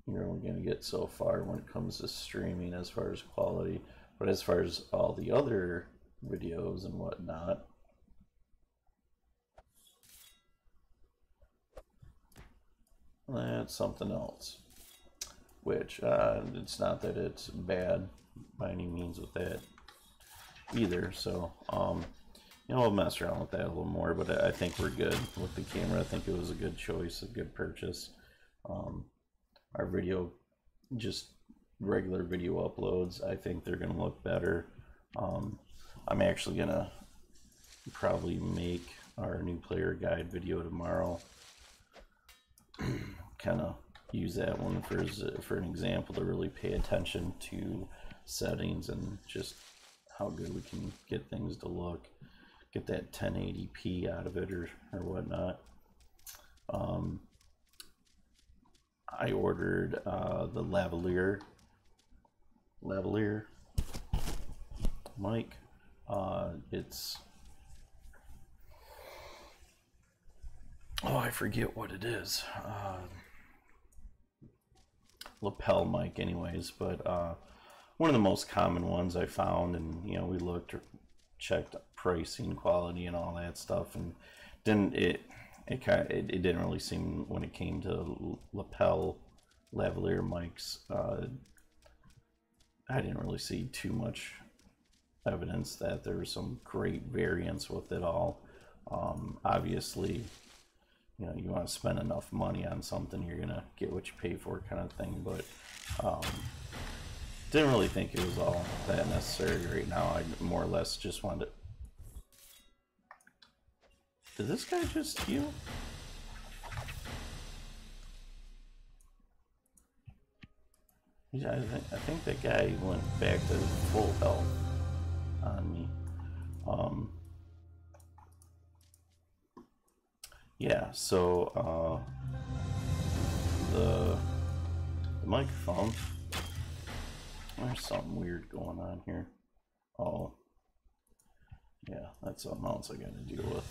going to get so far when it comes to streaming as far as quality. But as far as all the other videos and whatnot, that's something else. Which it's not that it's bad by any means with that either. So you know, we'll mess around with that a little more, but I think we're good with the camera. I think it was a good choice, a good purchase. Our video, just regular video uploads, I think they're going to look better. I'm actually going to probably make our new player guide video tomorrow. Kind of use that one for an example to really pay attention to settings and just how good we can get things to look. Get that 1080p out of it or whatnot. I ordered the lavalier mic. It's, oh, I forget what it is. Lapel mic anyways, but one of the most common ones I found, and you know, we checked pricing, quality, and all that stuff, and it didn't really seem, when it came to lapel lavalier mics, I didn't really see too much evidence that there was some great variance with it all. Obviously, you know, you want to spend enough money on something, you're gonna get what you pay for, kind of thing. But didn't really think it was all that necessary right now. I more or less just wanted to... Did this guy just heal? Yeah, I think that guy went back to full health on me. Yeah, so the microphone, there's something weird going on here. Oh, yeah, that's something else I gotta deal with.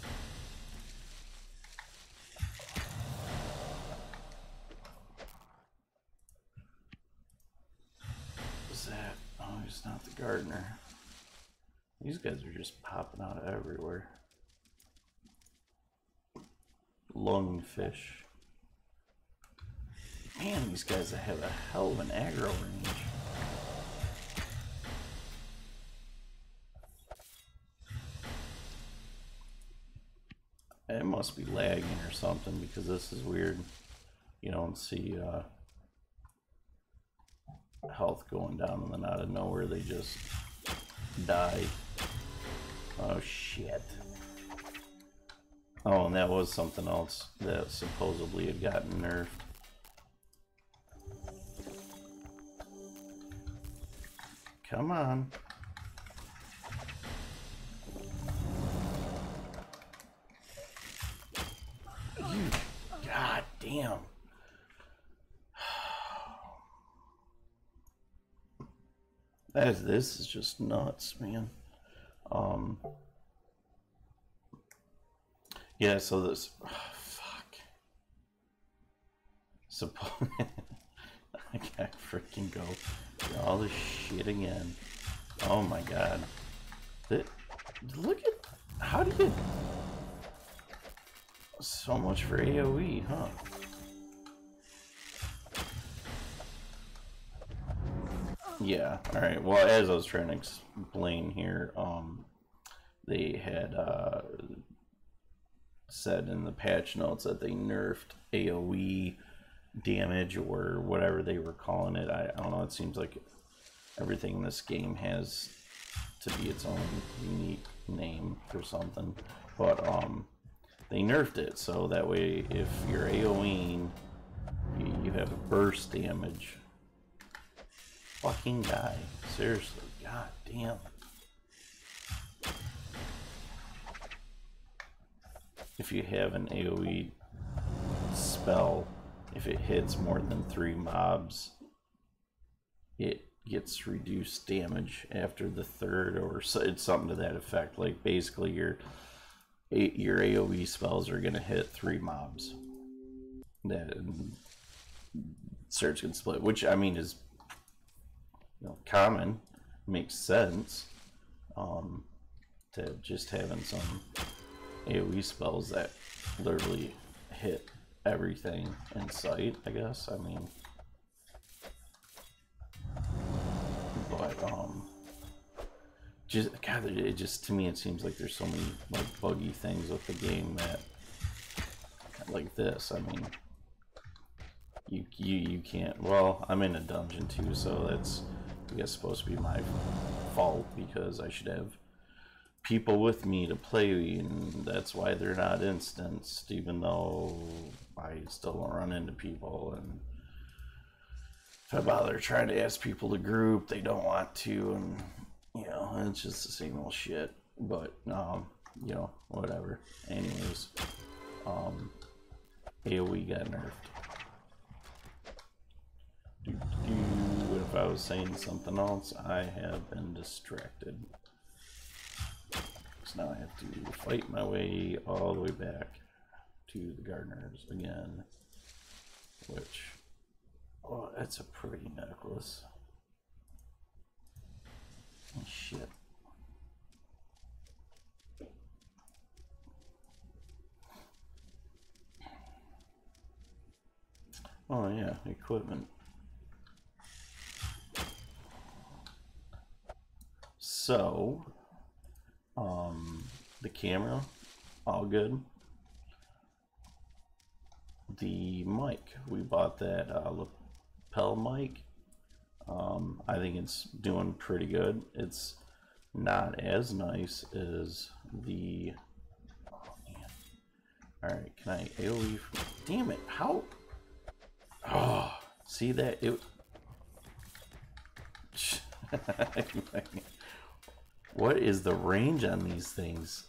What's that? Oh, he's not the gardener. These guys are just popping out everywhere. Lungfish. Man, these guys have a hell of an aggro range. It must be lagging or something, because this is weird. You don't see health going down and then out of nowhere they just die. Oh shit. Oh, and that was something else that supposedly had gotten nerfed. Come on. God damn. This is just nuts, man. Yeah, so this, fuck. I can't freaking go through all this shit again. Oh my god. Look at, how do you, so much for AoE, huh? Yeah, alright, well, as I was trying to explain here, they had said in the patch notes that they nerfed AoE damage or whatever they were calling it. I don't know, it seems like everything in this game has to be its own unique name for something. But they nerfed it, so that way if you're AoEing, you have a burst damage. Fucking die. Seriously, god damn. If you have an AoE spell, if it hits more than 3 mobs, it gets reduced damage after the 3rd, or so, it's something to that effect. Like basically your AoE spells are gonna hit 3 mobs. That Surge can split, which I mean is, you know, common, makes sense. To just having some AoE spells that literally hit everything in sight, I guess. I mean, but just God, it just, to me it seems like there's so many like buggy things with the game that, like this. I mean, you can't. Well, I'm in a dungeon too, so that's, I guess, supposed to be my fault because I should have people with me to play, and that's why they're not instanced, even though I still don't run into people. And if I bother trying to ask people to group, they don't want to, and you know, it's just the same old shit. But you know, whatever. Anyways, AoE got nerfed. If I was saying something else, I have been distracted. So now I have to fight my way all the way back to the gardeners again, which, oh, that's a pretty necklace. Oh, shit. Oh yeah, equipment. So, the camera, all good. The mic, we bought that lapel mic. I think it's doing pretty good. It's not as nice as the, oh man. Alright, can I AoE? Damn it, how? Oh, see that? It. What is the range on these things?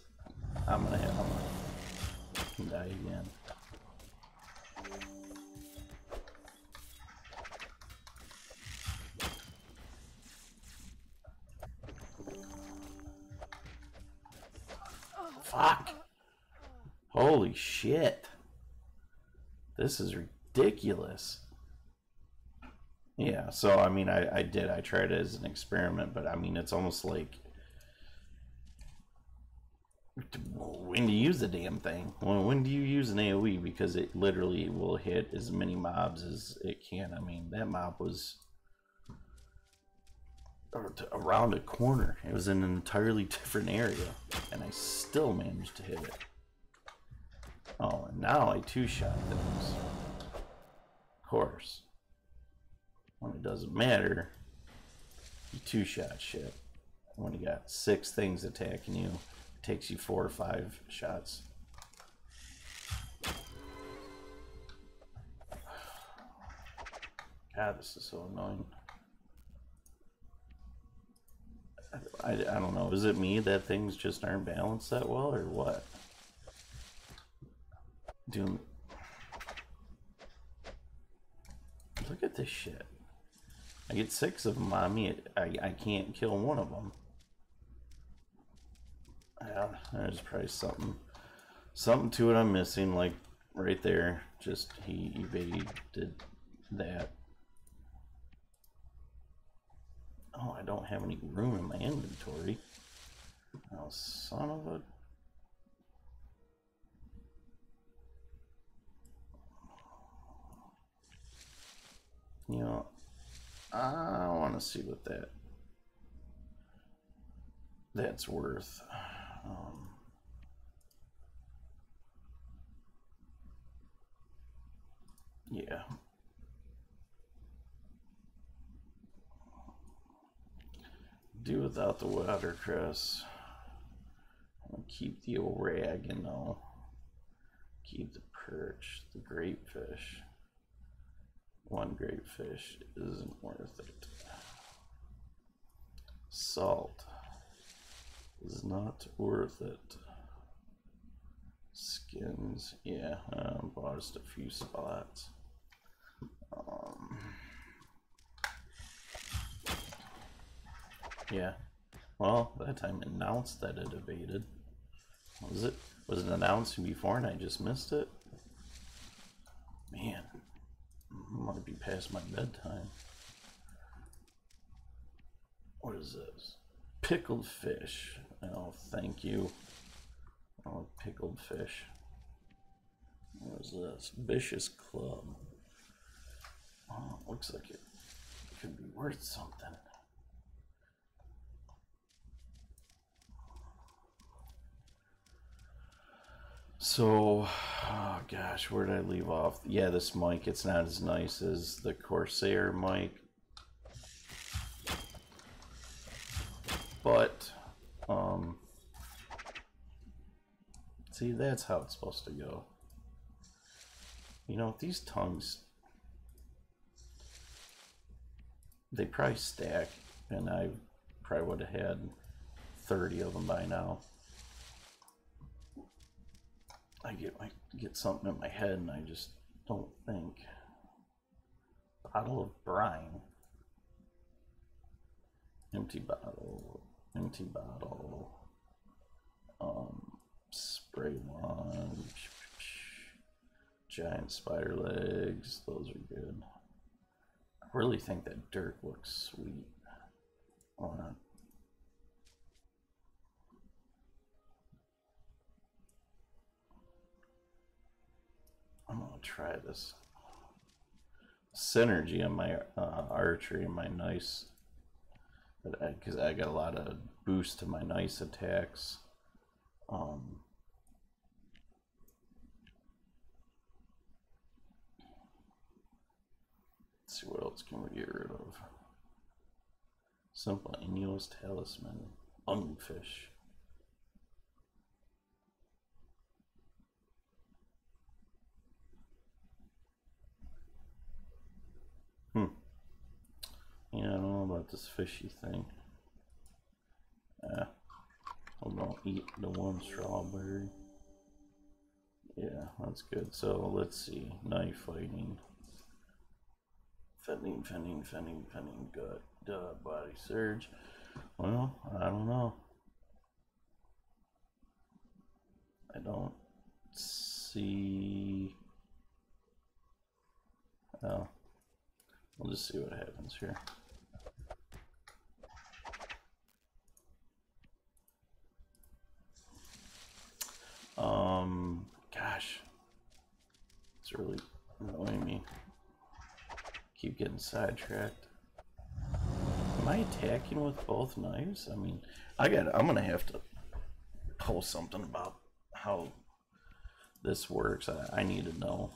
I'm gonna die again. Fuck. Holy shit. This is ridiculous. Yeah, so I mean, I tried it as an experiment, but I mean, it's almost like, when do you use the damn thing? When do you use an AoE? Because it literally will hit as many mobs as it can. I mean, that mob was around a corner. It was in an entirely different area, and I still managed to hit it. Oh, and now I two-shot things. Of course. When it doesn't matter, you two-shot shit. When you got 6 things attacking you, it takes you 4 or 5 shots. God, this is so annoying. I don't know. Is it me that things just aren't balanced that well, or what? Doing. Look at this shit. I get 6 of them on me. I can't kill one of them. Yeah, there's probably something to it I'm missing. Like right there, just he evaded that. Oh, I don't have any room in my inventory. Oh, son of a... You know, I want to see what that's worth. Yeah. Do without the watercress. I'll keep the oregano. Keep the perch, the grapefish. 1 grapefish isn't worth it. Salt is not worth it. Skins, yeah, bought just a few spots. Yeah, well, that time announced that it evaded. Was it announced before and I just missed it? Man, it might be past my bedtime. What is this? Pickled fish. Oh, thank you. Oh, pickled fish. What is this? Vicious club. Oh, looks like it could be worth something. So, oh gosh, where did I leave off? Yeah, this mic, it's not as nice as the Corsair mic. But, see, that's how it's supposed to go. You know, these tongues, they probably stack, and I probably would have had 30 of them by now. I get something in my head and I just don't think. Bottle of brine. Empty bottle. Empty bottle. Spray wand. Giant spider legs. Those are good. I really think that dirt looks sweet. Why not? I'm gonna try this synergy on my archery and my nice, because I got a lot of boost to my nice attacks. Let's see what else can we get rid of. Simple Inuo's Talisman, Lungfish. Yeah, I don't know about this fishy thing. Well, don't eat the one strawberry. Yeah, that's good. So let's see. Knife fighting. Fending, gut, body surge. Well, I don't know. I don't see. Oh, we'll just see what happens here. Gosh, it's really annoying me. Keep getting sidetracked. Am I attacking with both knives? I mean, I'm gonna have to post something about how this works. I need to know.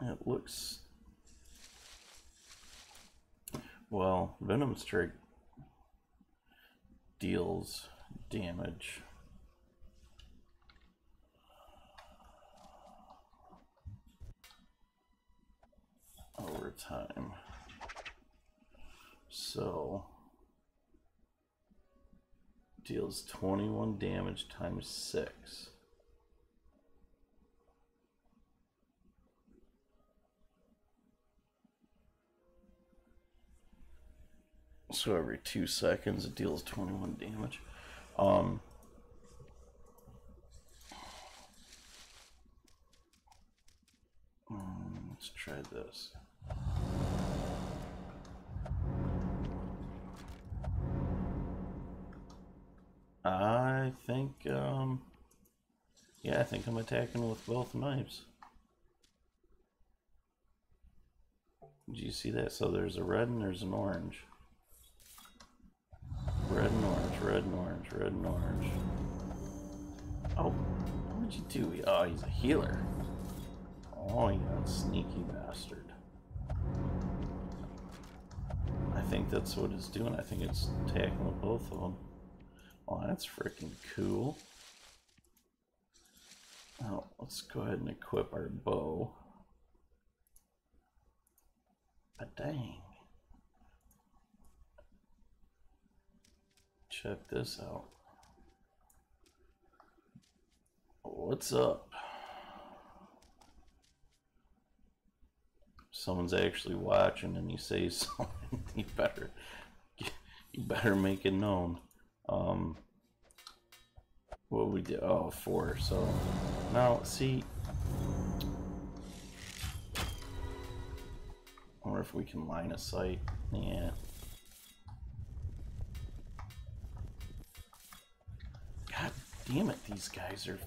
It looks, well, Venom Strike deals damage. time. So deals 21 damage times 6. So every 2 seconds it deals 21 damage. Let's try this. I think, yeah, I think I'm attacking with both knives. Did you see that? So there's a red and there's an orange. Red and orange, red and orange, red and orange. Oh, what did you do? Oh, he's a healer. Oh, you got sneaky bastard. I think that's what it's doing. I think it's attacking with both of them. Oh, that's freaking cool. Oh, let's go ahead and equip our bow. But dang. Check this out. What's up? Someone's actually watching and you say something, you better make it known. What we did? Oh, 4. So now, see, I wonder if we can line of sight. Yeah. God damn it, these guys are.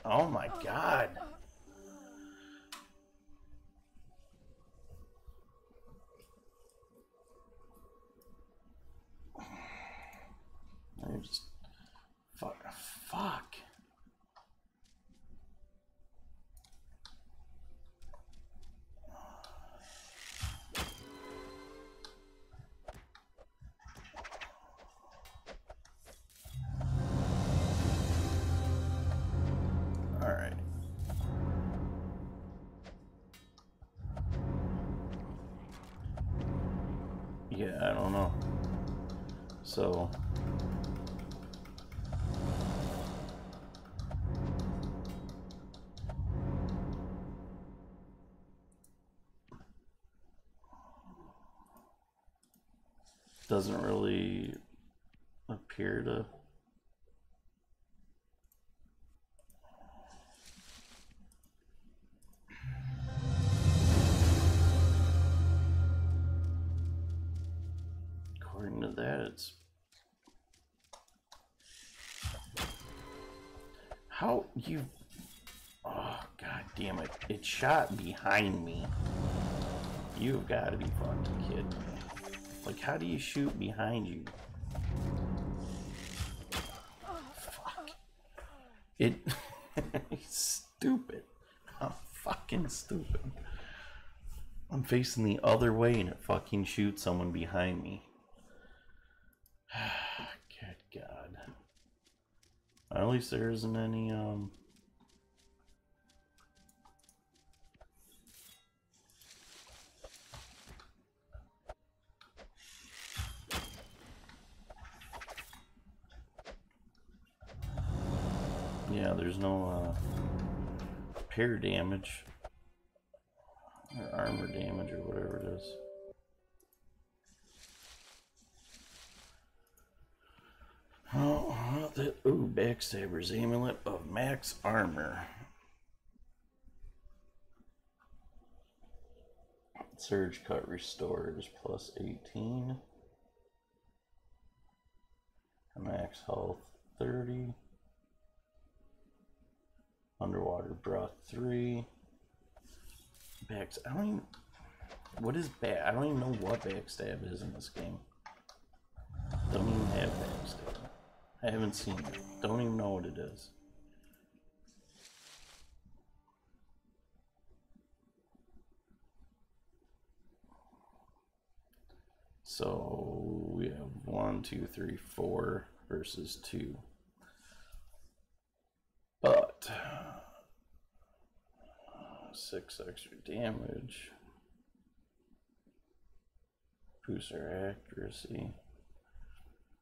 Oh my god. They're just. Fuck. Alright. Yeah, I don't know. So. Doesn't really appear to. According to that, it's. How you. Oh, god damn it. It shot behind me. You've got to be fucking kidding me. Like, how do you shoot behind you? Fuck. It. Stupid. I'm fucking stupid. I'm facing the other way and it fucking shoots someone behind me. Good God. At least there isn't any, yeah, there's no pair damage or armor damage or whatever it is. Oh, ooh, Backstabber's Amulet of Max Armor. Surge Cut restores plus 18. Max health 30. Underwater breath 3. I don't even. What is I don't even know what backstab is in this game. Don't even have backstab. I haven't seen it. Don't even know what it is. So we have 1, 2, 3, 4 versus 2. But 6 extra damage. booster accuracy.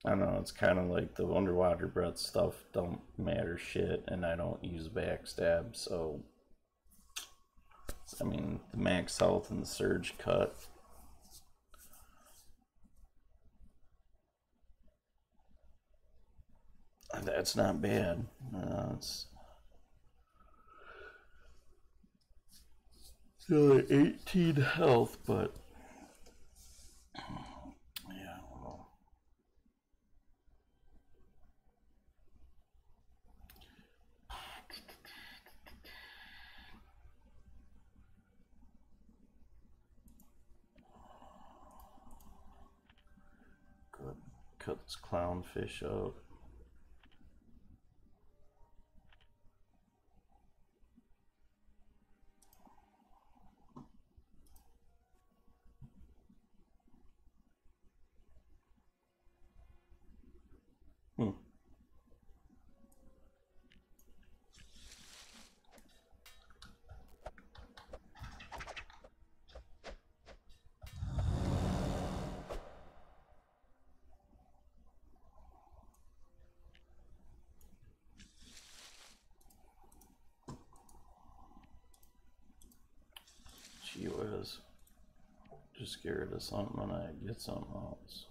I don't know, it's kind of like the underwater breath stuff don't matter shit, and I don't use backstab, so I mean the max health and the surge cut. That's not bad. It's still at 18 health, but yeah, well. Good. Cut this clownfish up. Gee whiz. Just get rid of something and I get something else.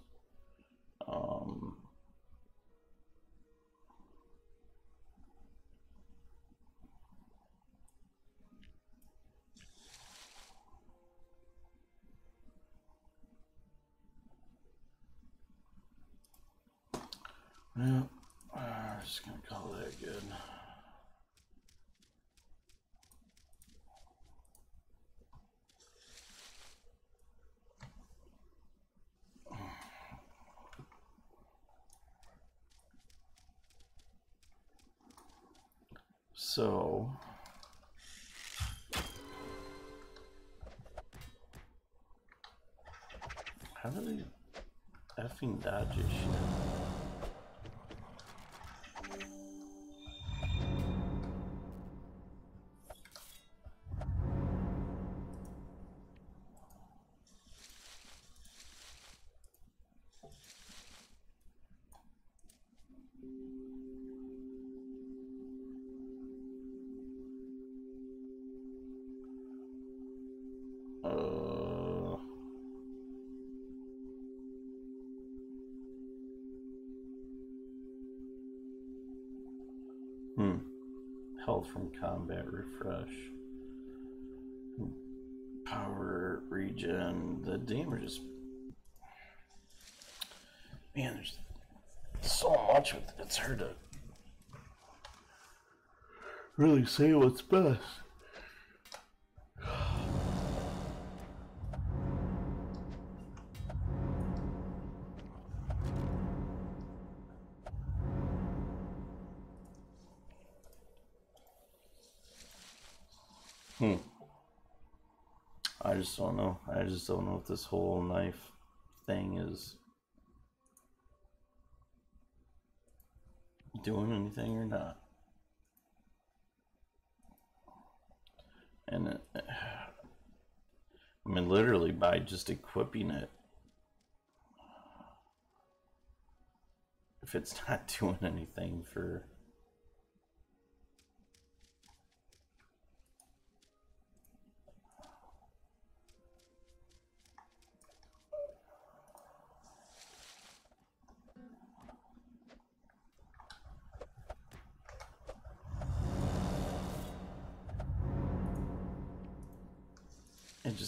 Yeah, I'm just gonna call that good. So, how do they effing dodge this shit? Health from combat refresh. Power regen. The damage is... Man, there's so much with it. It's hard to really say what's best. I just don't know. I just don't know if this whole knife thing is doing anything or not. And I mean, literally by just equipping it, if it's not doing anything for...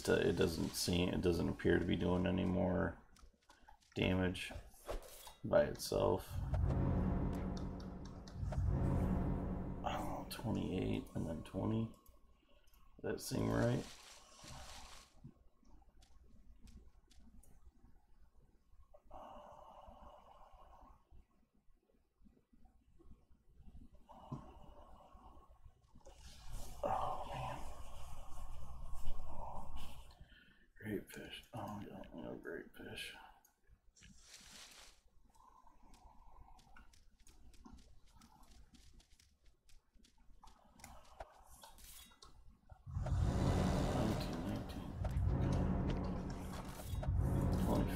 it doesn't appear to be doing any more damage by itself. I don't know, 28 and then 20. Does that seem right? Great fish. Oh, we don't know great fish.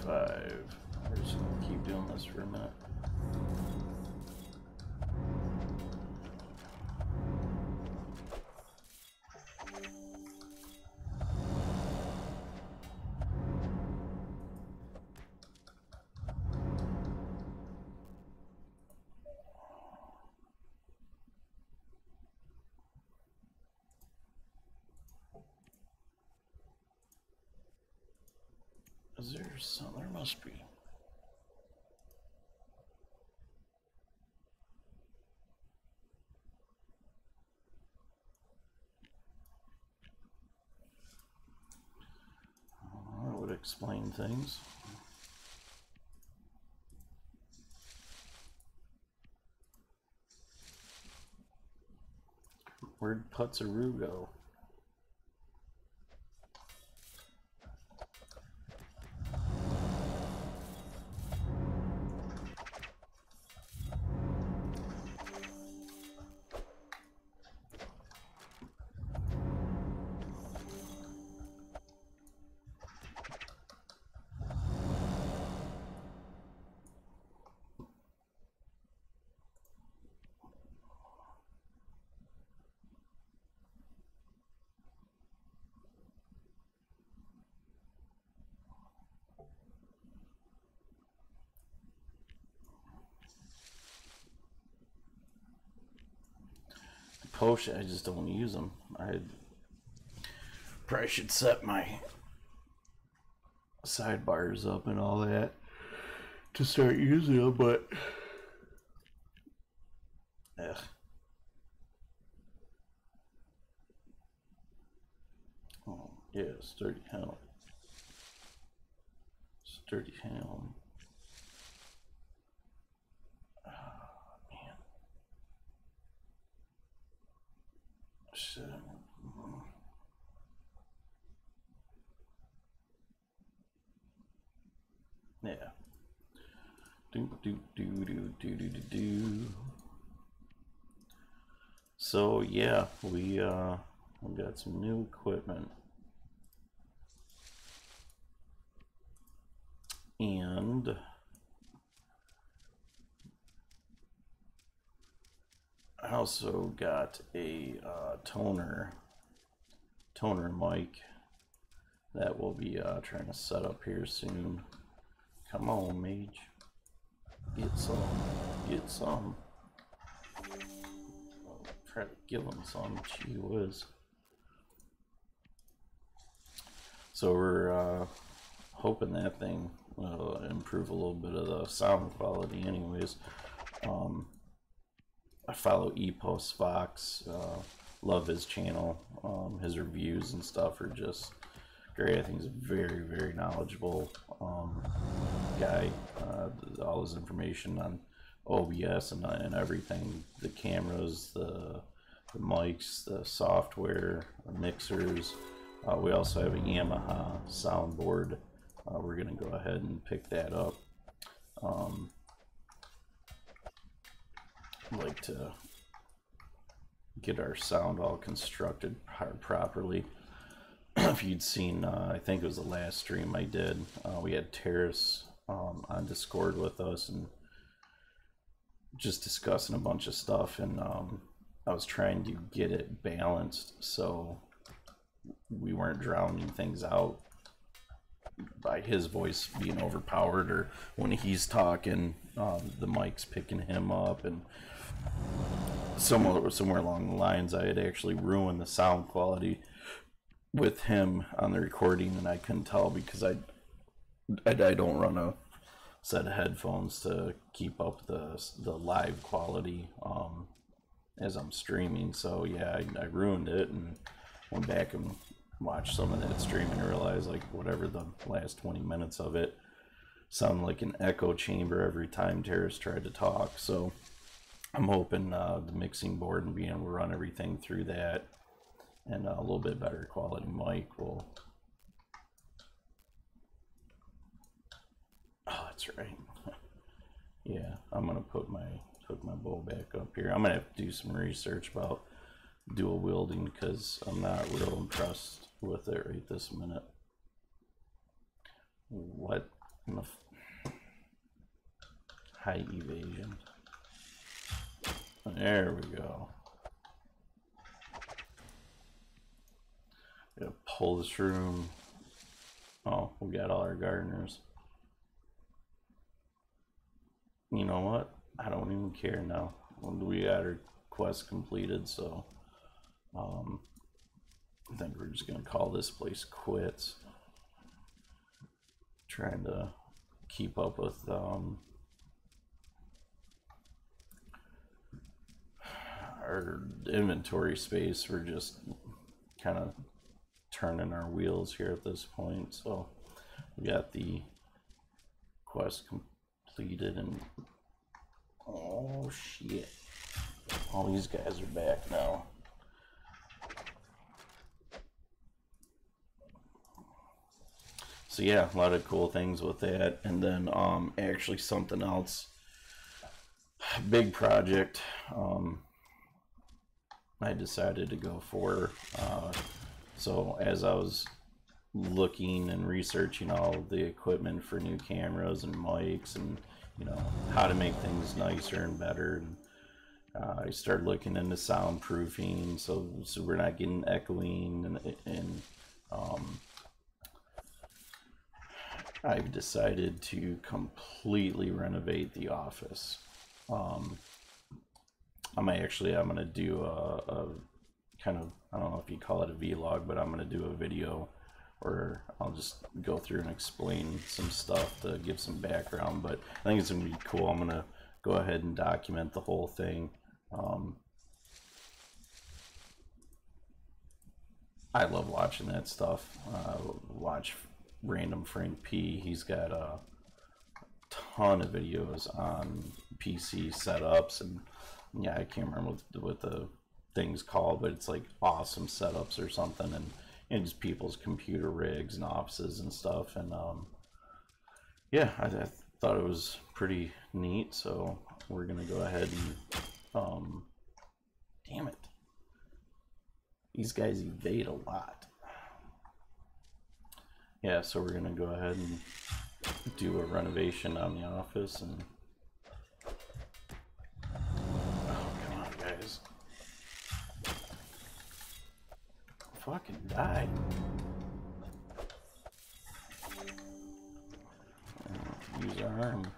45. We're just gonna keep doing this for a minute. Is there some? There must be. That would explain things. Where'd Putzaroo go? Potion, I just don't use them. I probably should set my sidebars up and all that to start using them, but ugh. Oh yeah, sturdy helm. Sturdy helm. Yeah. So yeah, we got some new equipment, and I also got a toner mic that we'll be trying to set up here soon. Come on, Mage. Get some. I'll try to give him some. Gee whiz. So we're hoping that thing will improve a little bit of the sound quality anyways. I follow Epos Fox, love his channel. His reviews and stuff are just great. I think he's a very, very knowledgeable guy. All his information on OBS and everything, the cameras, the mics, the software, the mixers. We also have a Yamaha soundboard. We're going to go ahead and pick that up. I'd like to get our sound all constructed properly. If you'd seen, I think it was the last stream I did, we had Terrace on Discord with us and just discussing a bunch of stuff, and I was trying to get it balanced so we weren't drowning things out by his voice being overpowered, or when he's talking, the mic's picking him up, and somewhere along the lines I had actually ruined the sound quality with him on the recording, and I couldn't tell because I don't run a set of headphones to keep up the live quality as I'm streaming. So yeah, I ruined it and went back and watched some of that stream and realized, like, whatever, the last 20 minutes of it sounded like an echo chamber every time Terrace tried to talk. So I'm hoping the mixing board and being able to run everything through that and a little bit better quality mic will... Oh, that's right. Yeah, I'm gonna put my bow back up here. I'm gonna have to do some research about dual wielding because I'm not real impressed with it right this minute. What in the high evasion. There we go. Gotta pull this room. Oh, we got all our gardeners. You know what? I don't even care now. We got our quest completed, so I think we're just gonna call this place quits. Trying to keep up with our inventory space. We're just kind of turning our wheels here at this point. So we got the quest completed, and oh shit, all these guys are back now. So yeah, a lot of cool things with that. And then actually something else, big project I decided to go for. So as I was looking and researching all the equipment for new cameras and mics, and you know, how to make things nicer and better, and I started looking into soundproofing, so we're not getting echoing, and I've decided to completely renovate the office. I'm gonna do a kind of, I don't know if you call it a vlog, but I'm gonna do a video where I'll just go through and explain some stuff to give some background. But I think it's gonna be cool. I'm gonna go ahead and document the whole thing. I love watching that stuff. Watch Random Frank P. He's got a ton of videos on PC setups, and yeah, I can't remember what the thing's called, but it's like awesome setups or something, and you know, just people's computer rigs and offices and stuff. And yeah, I thought it was pretty neat, so we're gonna go ahead and damn it, these guys evade a lot. Yeah, so we're gonna go ahead and do a renovation on the office. And oh, come on, guys, fucking die. Use our arm.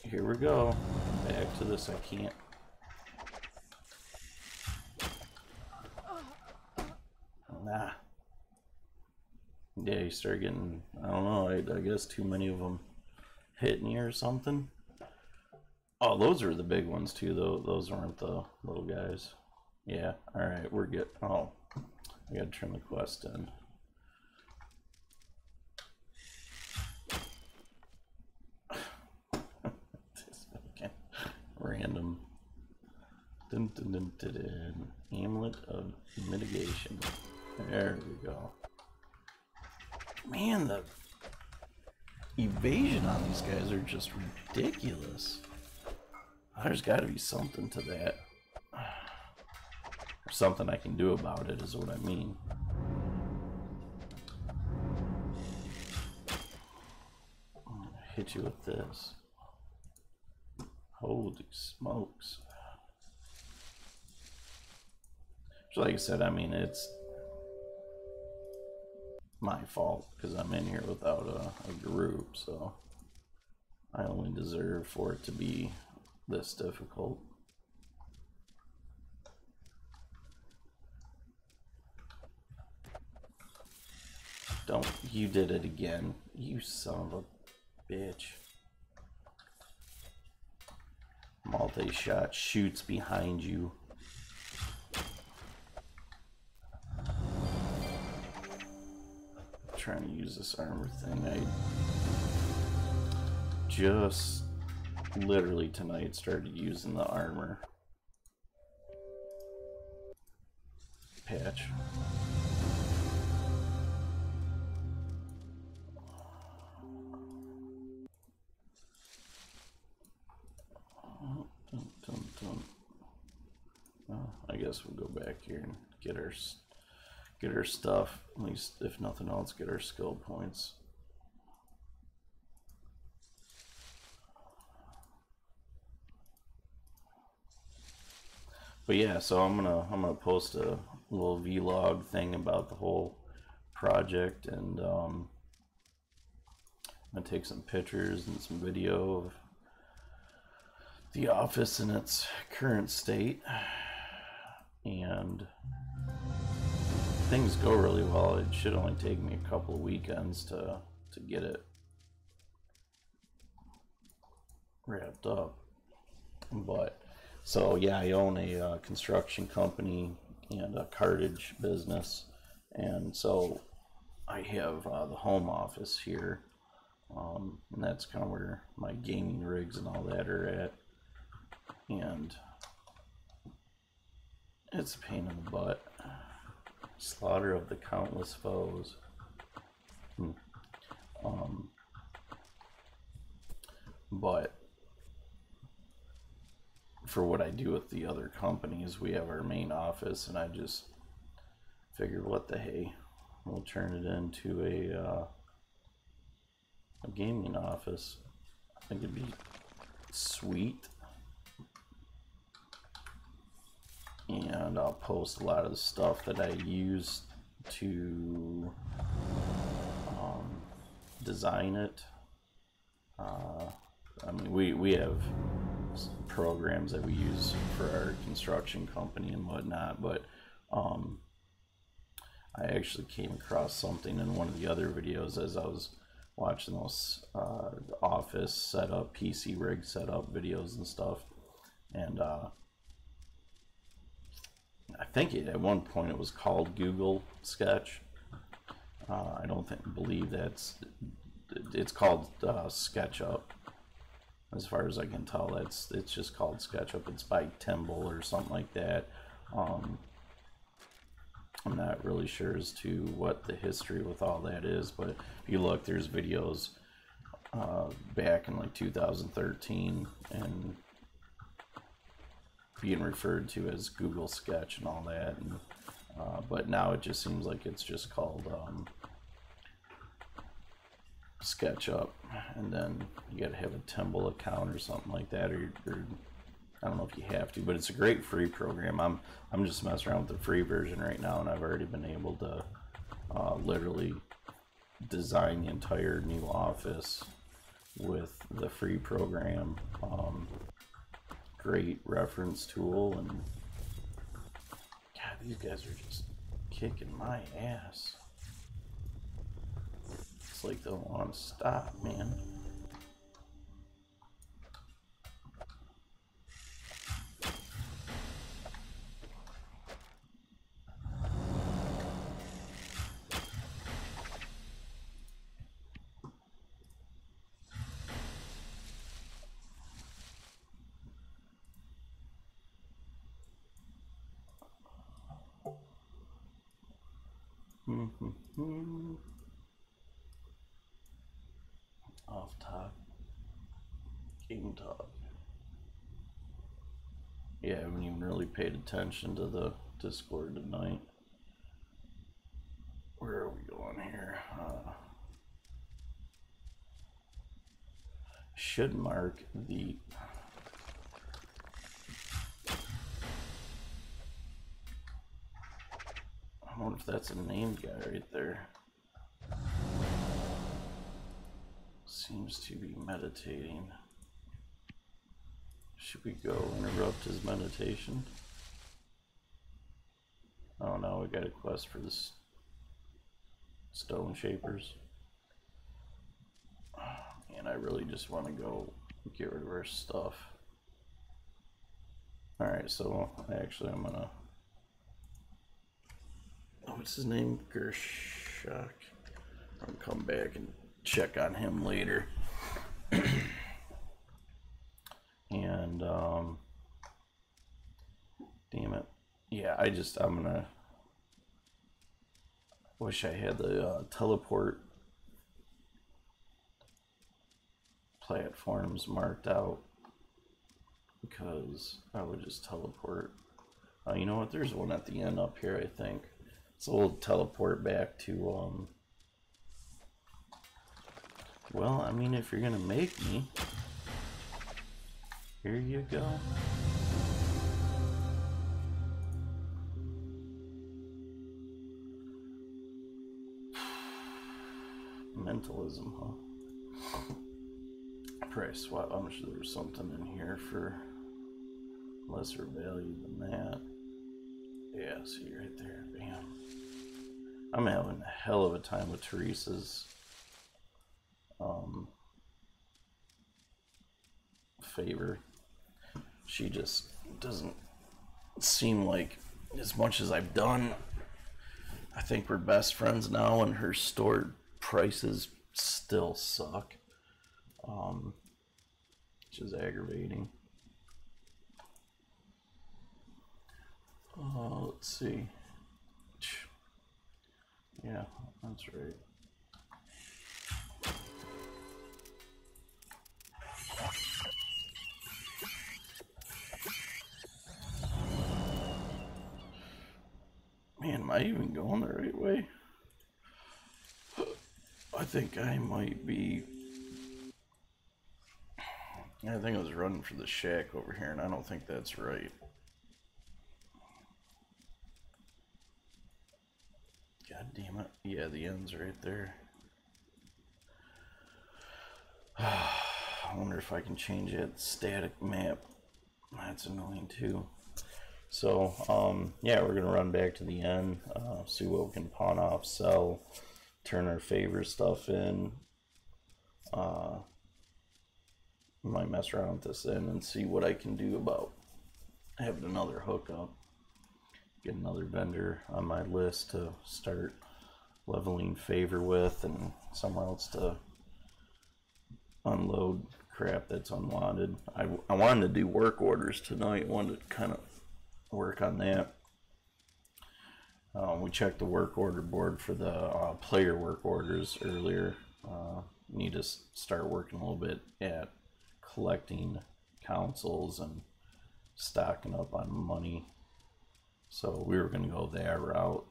Here we go. Back to this. I can't. Nah. Yeah, you start getting, I don't know, I guess too many of them hitting you or something. Oh, those are the big ones too, though. Those aren't the little guys. Yeah, alright, we're good. Oh, I gotta turn the quest in. This fucking random. Dun, dun, dun, dun, dun. Amulet of mitigation. There we go. Man, the evasion on these guys are just ridiculous. There's got to be something to that. Or something I can do about it is what I mean. I'm gonna hit you with this. Holy smokes. So like I said, I mean, it's my fault because I'm in here without a group, so I only deserve for it to be this difficult. Don't, you did it again, you son of a bitch. Multi-shot shoots behind you. Trying to use this armor thing. I just literally tonight started using the armor patch. Well, I guess we'll go back here and get our get our stuff, at least if nothing else, get our skill points. But yeah, so I'm gonna post a little vlog thing about the whole project, and I'm gonna take some pictures and some video of the office in its current state, and if things go really well, it should only take me a couple of weekends to get it wrapped up. But so yeah, I own a construction company and a cartage business, and so I have the home office here, and that's kind of where my gaming rigs and all that are at. And it's a pain in the butt. Slaughter of the countless foes. But for what I do with the other companies, we have our main office, and I just figured, what the hey, we'll turn it into a gaming office. I think it'd be sweet. And I'll post a lot of the stuff that I use to design it. I mean, we have programs that we use for our construction company and whatnot, but I actually came across something in one of the other videos as I was watching those office setup, PC rig setup videos and stuff, and I think at one point it was called Google Sketch. I don't believe it's called SketchUp. As far as I can tell, it's just called SketchUp. It's by Timble or something like that. I'm not really sure as to what the history with all that is, but if you look, there's videos back in like 2013 and being referred to as Google Sketch and all that, and but now it just seems like it's just called SketchUp, and then you got to have a Timble account or something like that, or I don't know if you have to, but it's a great free program. I'm just messing around with the free version right now, and I've already been able to literally design the entire new office with the free program. Great reference tool, and God, these guys are just kicking my ass. It's like they don't want to stop, man. Off top. Game talk. Yeah, I haven't even really paid attention to the Discord tonight. Where are we going here? Should mark the I wonder if that's a named guy right there. Seems to be meditating. Should we go interrupt his meditation? Oh no, we got a quest for the stone shapers. And I really just want to go get rid of our stuff. Alright, so actually I'm gonna... what's his name? Gershak. I'll come back and check on him later. And damn it, yeah, I'm gonna wish I had the teleport platforms marked out, because I would just teleport. You know what, there's one at the end up here, I think. So we'll teleport back to, well, I mean, if you're gonna make me, here you go. Mentalism, huh? Price swap. I'm sure there's something in here for lesser value than that. Yeah, see right there, bam. I'm having a hell of a time with Teresa's favor. She just doesn't seem like, as much as I've done, I think we're best friends now, and her store prices still suck, which is aggravating. Let's see. Yeah, that's right. Man, am I even going the right way? I think I might be. I think I was running for the shack over here, and I don't think that's right. God damn it. Yeah, the end's right there. I wonder if I can change that static map. That's annoying too. So, yeah, we're gonna run back to the end, see what we can pawn off, sell, turn our favorite stuff in. Might mess around with this end and see what I can do about having another hookup. Get another vendor on my list to start leveling favor with, and somewhere else to unload crap that's unwanted. I wanted to do work orders tonight. I wanted to kind of work on that. We checked the work order board for the player work orders earlier. Need to start working a little bit at collecting consoles and stocking up on money. So we were going to go that route.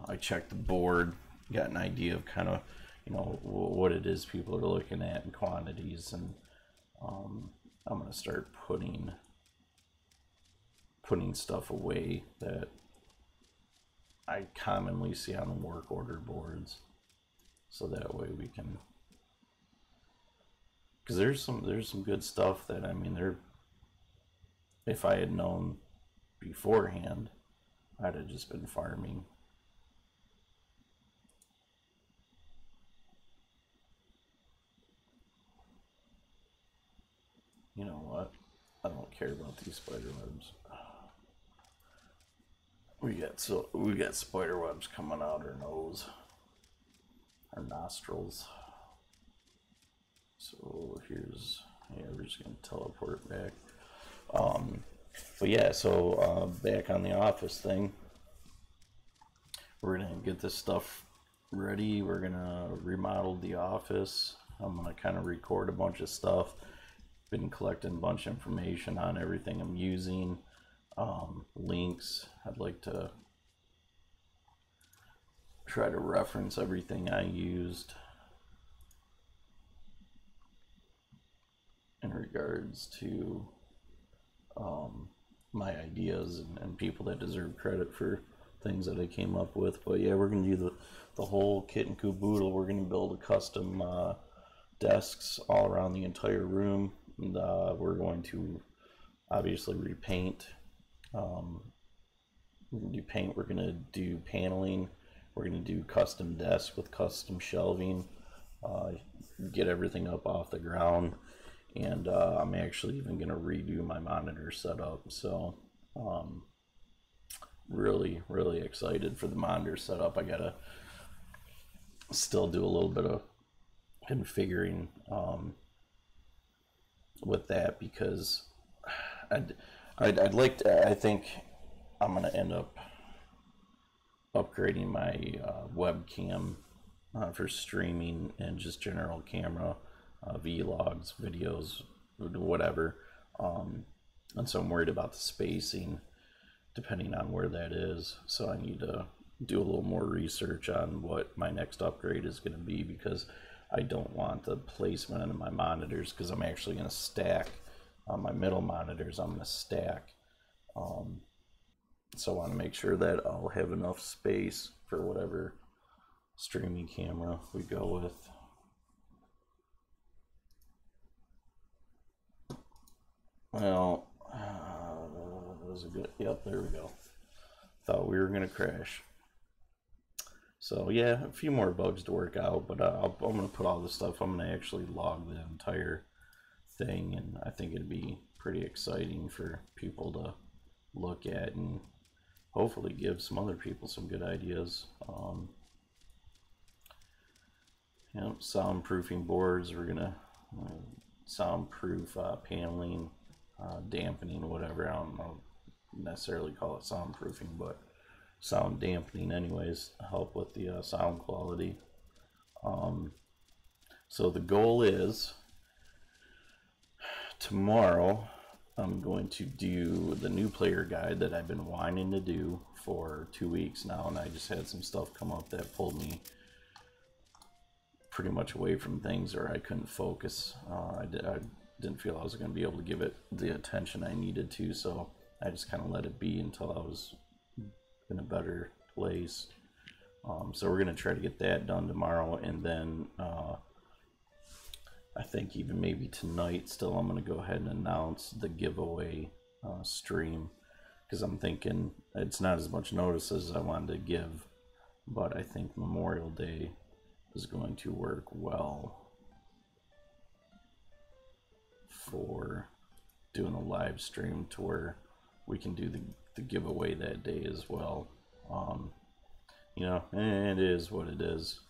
I checked the board, got an idea of kind of, you know, what it is people are looking at in quantities, and I'm going to start putting stuff away that I commonly see on the work order boards, so that way we can, because there's some good stuff that, I mean, if I had known beforehand, I'd have just been farming. You know what? I don't care about these spider webs. We got spider webs coming out our nose, our nostrils. So here's, yeah, we're just gonna teleport back. But yeah, so back on the office thing, we're gonna get this stuff ready. We're gonna remodel the office. I'm gonna kind of record a bunch of stuff. Been collecting a bunch of information on everything I'm using, links. I'd like to try to reference everything I used in regards to my ideas and people that deserve credit for things that I came up with. But yeah, we're gonna do the whole kit and caboodle. We're gonna build a custom desks all around the entire room, and we're going to obviously repaint. We're gonna do paint. We're gonna do paneling. We're gonna do custom desks with custom shelving. Get everything up off the ground. And I'm actually even going to redo my monitor setup. So really excited for the monitor setup. I got to still do a little bit of configuring with that, because I'd like to, I think I'm going to end up upgrading my webcam for streaming and just general camera. Vlogs, videos, whatever, and so I'm worried about the spacing depending on where that is, so I need to do a little more research on what my next upgrade is going to be, because I don't want the placement of my monitors, because I'm actually going to stack on my middle monitors. I'm going to stack. So I want to make sure that I'll have enough space for whatever streaming camera we go with. Well, was it good? Yep, there we go. Thought we were gonna crash. So yeah, a few more bugs to work out, but I'm gonna put all this stuff. I'm gonna actually log the entire thing, and I think it'd be pretty exciting for people to look at and hopefully give some other people some good ideas. Soundproofing boards. We're gonna soundproof paneling, dampening, whatever. I don't know necessarily call it soundproofing, but sound dampening anyways, help with the sound quality. So the goal is tomorrow I'm going to do the new player guide that I've been wanting to do for 2 weeks now, and I just had some stuff come up that pulled me pretty much away from things, or I couldn't focus. I didn't feel I was going to be able to give it the attention I needed to, so I just kind of let it be until I was in a better place. So we're going to try to get that done tomorrow, and then I think even maybe tonight still I'm going to go ahead and announce the giveaway stream, because I'm thinking it's not as much notice as I wanted to give, but I think Memorial Day is going to work well for doing a live stream to where we can do the giveaway that day as well. You know, and it is what it is.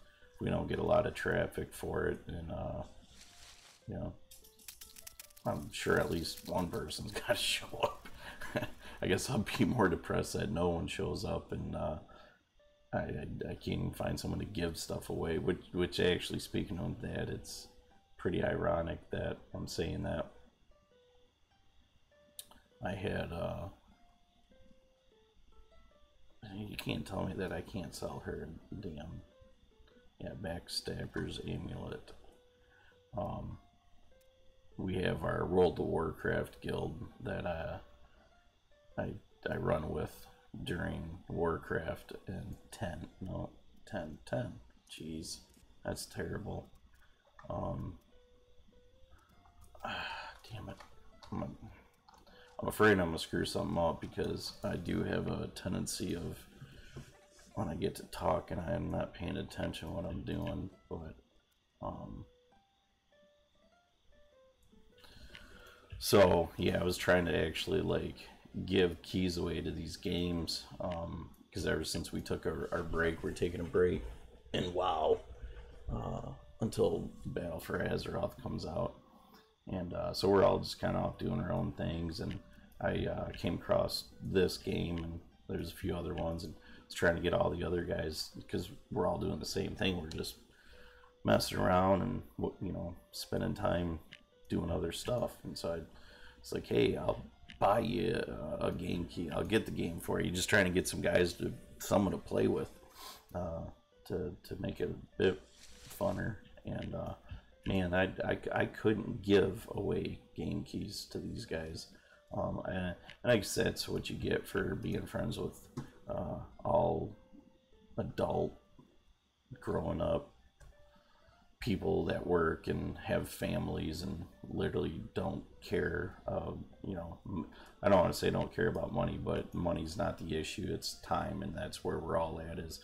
We don't get a lot of traffic for it, and you know, I'm sure at least one person's got to show up. I guess I'll be more depressed that no one shows up, and I can't even find someone to give stuff away. Which actually, speaking of that, it's pretty ironic that I'm saying that. I had you can't tell me that I can't sell her damn Backstabber's amulet. We have our World of Warcraft guild that I run with during Warcraft, and 10 jeez, that's terrible. Damn it, I'm afraid I'm gonna screw something up, because I do have a tendency of, when I get to talking, I'm not paying attention what I'm doing. But so yeah, I was trying to actually like give keys away to these games, because ever since we took our break, we're taking a break in WoW until Battle for Azeroth comes out, and so we're all just kind of off doing our own things. And I came across this game, and there's a few other ones, and I was trying to get all the other guys, because we're all doing the same thing. We're just messing around and, you know, spending time doing other stuff. And so it's like, hey, I'll buy you a game key. I'll get the game for you. Just trying to get some guys someone to play with, to make it a bit funner. And man, I couldn't give away game keys to these guys. And I guess that's what you get for being friends with all adult, growing up people that work and have families and literally don't care. You know, I don't want to say don't care about money, but money's not the issue. It's time, and that's where we're all at. Is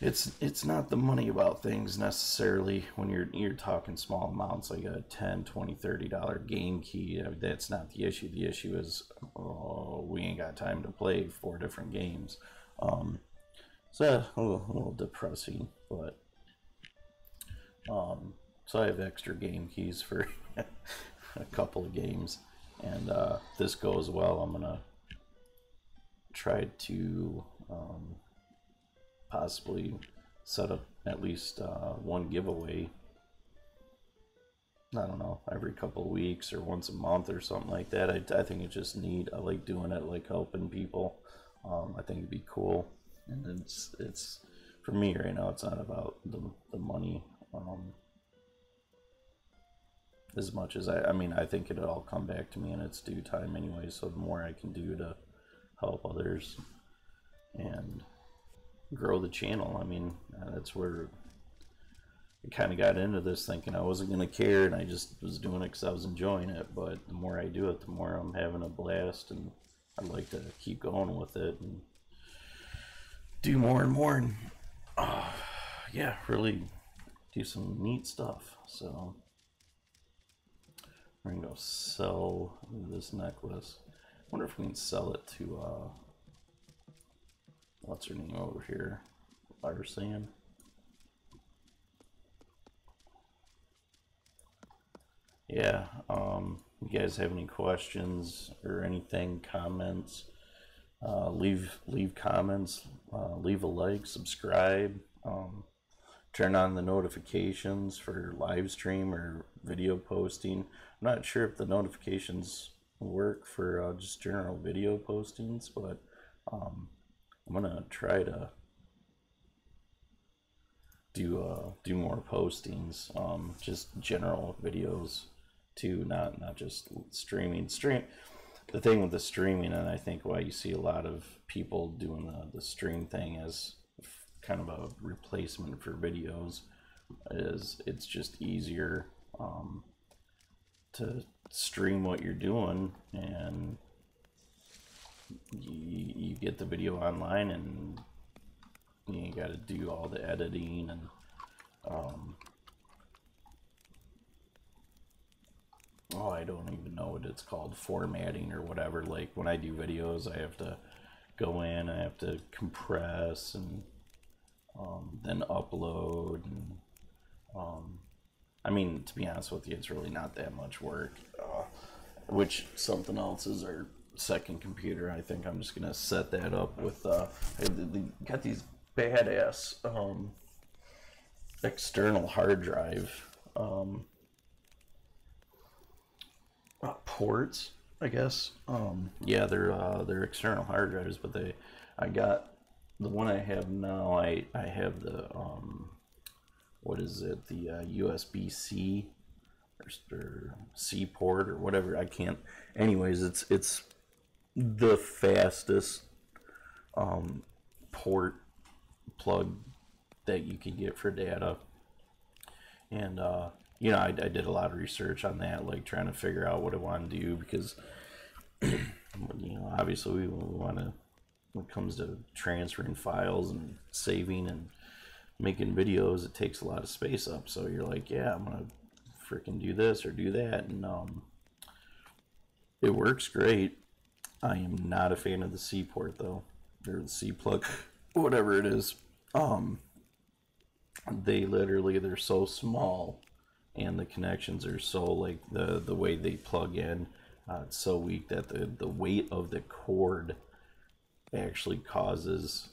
it's not the money about things necessarily. When you're talking small amounts like a $10, $20, $30 game key, that's not the issue. The issue is, we ain't got time to play 4 different games. So a little depressing, but so I have extra game keys for a couple of games, and this goes well, I'm gonna try to possibly set up at least one giveaway, I don't know, every couple of weeks or once a month or something like that. I think it's just neat. I like doing it, I like helping people. I think it'd be cool. And it's for me right now. It's not about the money as much as I mean, I think it'll all come back to me in its due time anyway. So the more I can do to help others and grow the channel, I mean, that's where I kind of got into this, thinking I wasn't going to care, and I just was doing it because I was enjoying it. But the more I do it, the more I'm having a blast, and I'd like to keep going with it and do more and more, and yeah, really do some neat stuff. So we're gonna go sell this necklace. I wonder if we can sell it to what's her name over here, Larsan. Yeah, you guys have any questions or anything, comments, leave comments, leave a like, subscribe, turn on the notifications for live stream or video posting. I'm not sure if the notifications work for just general video postings, but I'm gonna try to do more postings, just general videos too, not just streaming. The thing with the streaming, and I think why you see a lot of people doing the stream thing as kind of a replacement for videos, is it's just easier to stream what you're doing, and you get the video online, and you got to do all the editing and oh, I don't even know what it's called, formatting or whatever. Like when I do videos, I have to go in, I have to compress and then upload, and I mean, to be honest with you, it's really not that much work. Which something else is our second computer. I think I'm just gonna set that up with they got these badass external hard drive ports, I guess. Yeah, they're external hard drives, but I got the one I have now. I have the what is it? The USB-C or C port or whatever. I can't. Anyways, it's the fastest port plug that you can get for data, and you know, I did a lot of research on that, like trying to figure out what I want to do, because you know, obviously we want to, when it comes to transferring files and saving and making videos, it takes a lot of space up. So you're like, yeah, I'm gonna freaking do this or do that, and it works great. I am not a fan of the C port though, or the C plug, whatever it is. They're so small, and the connections are so, like, the way they plug in, it's so weak that the weight of the cord actually causes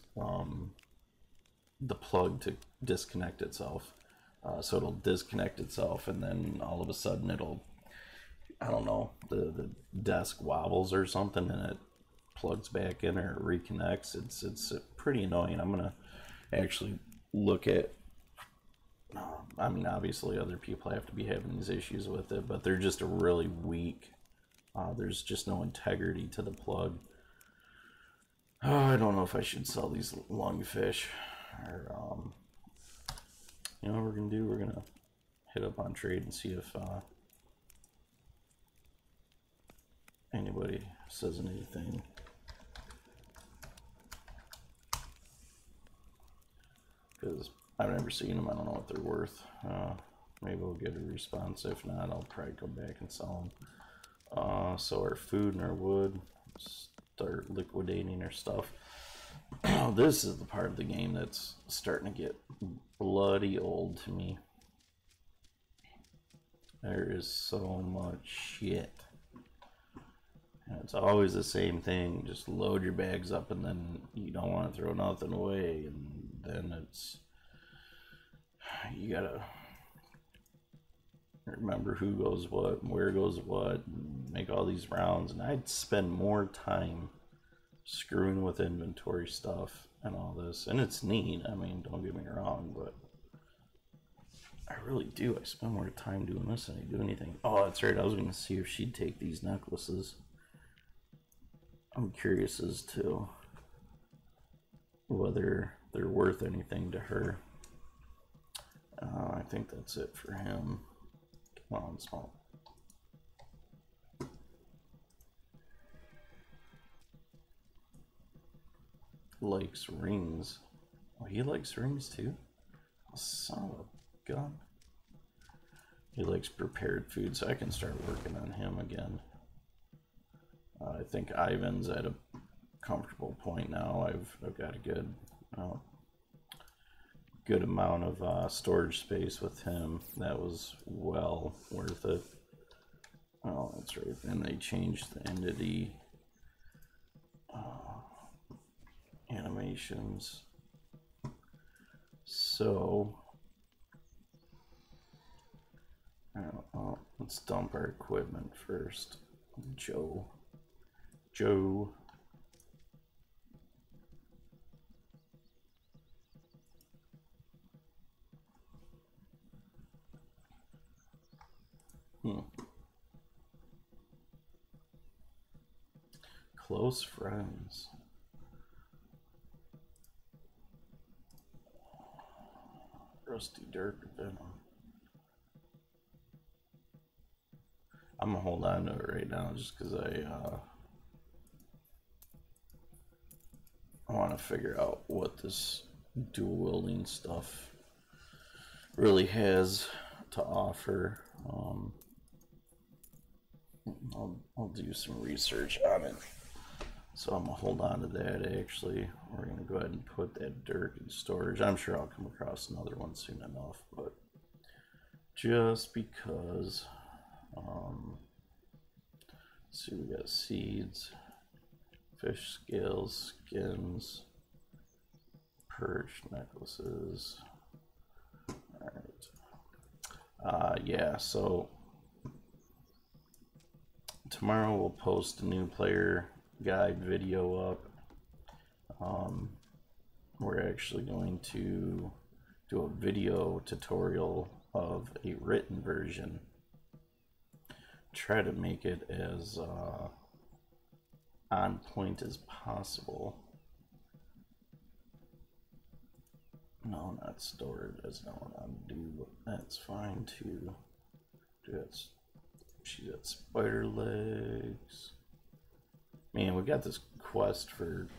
the plug to disconnect itself. So it'll disconnect itself, and then all of a sudden it'll, I don't know, the desk wobbles or something, and it plugs back in or reconnects. It's pretty annoying. I'm gonna actually look at, I mean, obviously other people have to be having these issues with it, but they're just a really weak, there's just no integrity to the plug. Oh, I don't know if I should sell these lungfish, or you know what we're gonna do? We're gonna hit up on trade and see if anybody says anything. Because I've never seen them. I don't know what they're worth. Maybe we'll get a response. If not, I'll probably come back and sell them. So our food and our wood, start liquidating our stuff. This is the part of the game that's starting to get bloody old to me. There is so much shit. And it's always the same thing. Just load your bags up, and then you don't want to throw nothing away, and then it's, you gotta remember who goes what and where goes what, and make all these rounds. And I'd spend more time screwing with inventory stuff and all this. And it's neat, I mean, don't get me wrong, but I really do. I spend more time doing this than I do anything. Oh, that's right, I was going to see if she'd take these necklaces. I'm curious as to whether they're worth anything to her. I think that's it for him. Come on, small. Likes rings. Oh, he likes rings too? Son of a gun. He likes prepared food, so I can start working on him again. I think Ivan's at a comfortable point now. I've got a good amount of storage space with him. That was well worth it. Oh, that's right. And they changed the entity animations. So let's dump our equipment first. Joe. Close friends. Rusty Dirk Venom. I'm gonna hold on to it right now just because I want to figure out what this dual wielding stuff really has to offer. I'll do some research on it. So I'm gonna hold on to that. Actually, we're gonna go ahead and put that Dirk in storage. I'm sure I'll come across another one soon enough, but just because. Let's see, we got seeds, fish scales, skins, perch necklaces. All right. Yeah. So tomorrow we'll post a new player guide video up. We're actually going to do a video tutorial of a written version. Try to make it as on point as possible. No, not stored. That's not what I'm doing. That's fine too. That's, she's got spider legs. Man, we got this quest for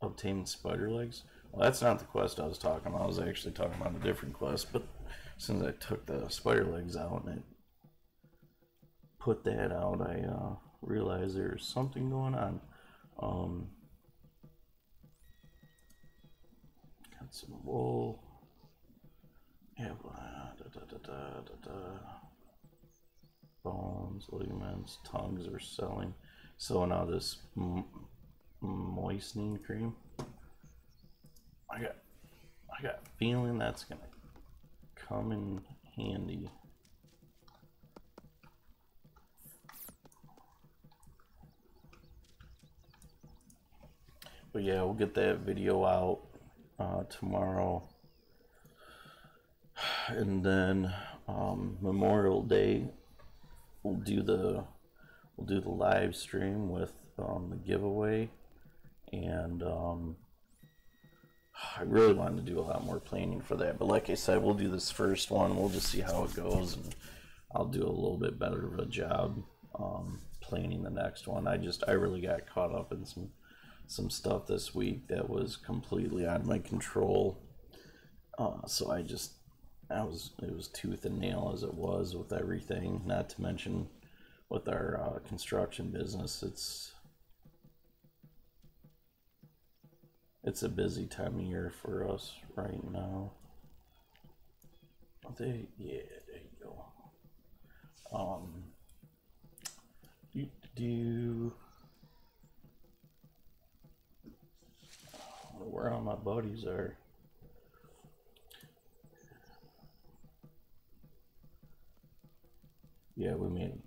obtain spider legs. Well, that's not the quest I was talking about. I was actually talking about a different quest, but since I took the spider legs out and I put that out, I realized there's something going on. Got some wool. Yeah, bones, ligaments, tongues are selling. So now this moistening cream. I got a feeling that's gonna come in handy. But yeah, we'll get that video out tomorrow, and then Memorial Day we'll do the live stream with the giveaway, and I really wanted to do a lot more planning for that, but like I said, we'll do this first one. We'll just see how it goes, and I'll do a little bit better of a job planning the next one. I really got caught up in some stuff this week that was completely out of my control. So it was tooth and nail as it was with everything, not to mention with our construction business. It's a busy time of year for us right now. Yeah, there you go. Where all my buddies are. yeah, we made a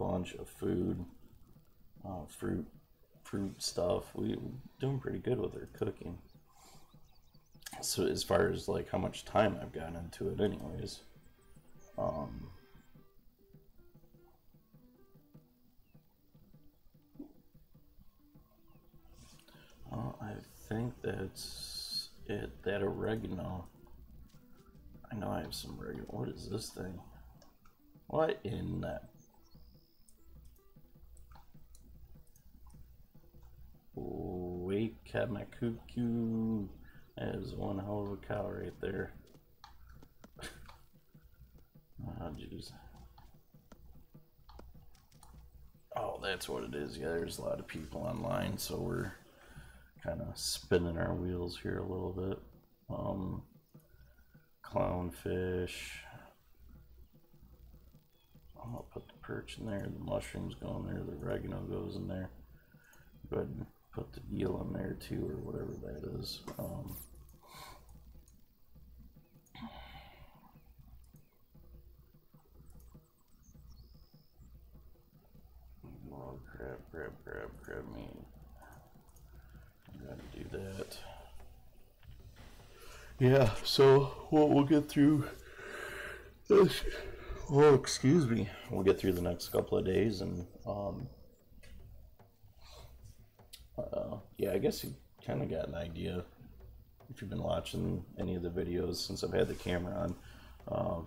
bunch of food, fruit stuff. We doing pretty good with our cooking. So as far as like how much time I've gotten into it, anyways, um, I think that's it. That oregano. I know I have some oregano. What is this thing? What in that? Wait, cat my cuckoo. That is one hell of a cow right there. Oh, jeez. Oh, that's what it is. Yeah, there's a lot of people online, so we're kind of spinning our wheels here a little bit. Clownfish. I'm gonna put the perch in there, the mushrooms go in there, the oregano goes in there. Go ahead and put the eel in there too, or whatever that is. Oh, grab me. I gotta do that. Yeah, so we'll get through this. Oh, excuse me. We'll get through the next couple of days, and yeah, I guess you kind of got an idea if you've been watching any of the videos since I've had the camera on.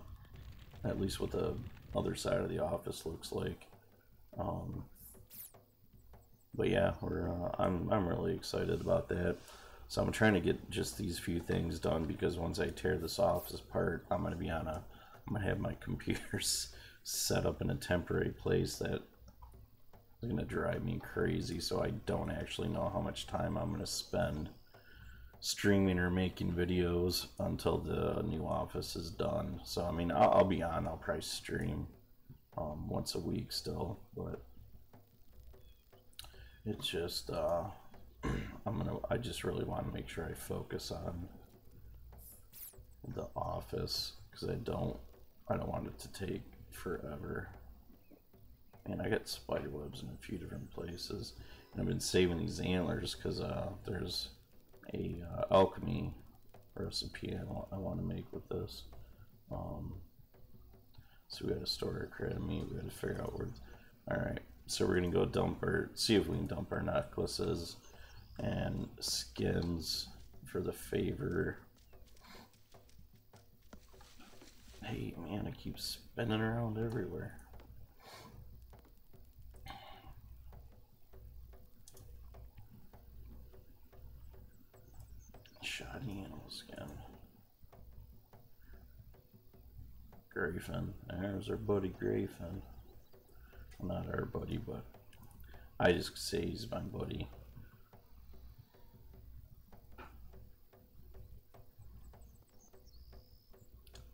At least what the other side of the office looks like. But yeah, I'm really excited about that. So I'm trying to get just these few things done because once I tear this office apart, I'm gonna have my computers set up in a temporary place that is gonna drive me crazy. So I don't actually know how much time I'm gonna spend streaming or making videos until the new office is done. So I mean, I'll be on. I'll probably stream once a week still, but it's just I just really want to make sure I focus on the office because I don't want it to take forever. And I got spider webs in a few different places, and I've been saving these antlers because there's a alchemy recipe I want to make with this. So we got to store our crab meat. We got to figure out where. All right, so we're gonna go see if we can dump our necklaces and skins for the favor. Hey man, I keep spinning around everywhere. Shoddy animal skin. Grayfin. There's our buddy Grayfin. Well, not our buddy, but I just say he's my buddy.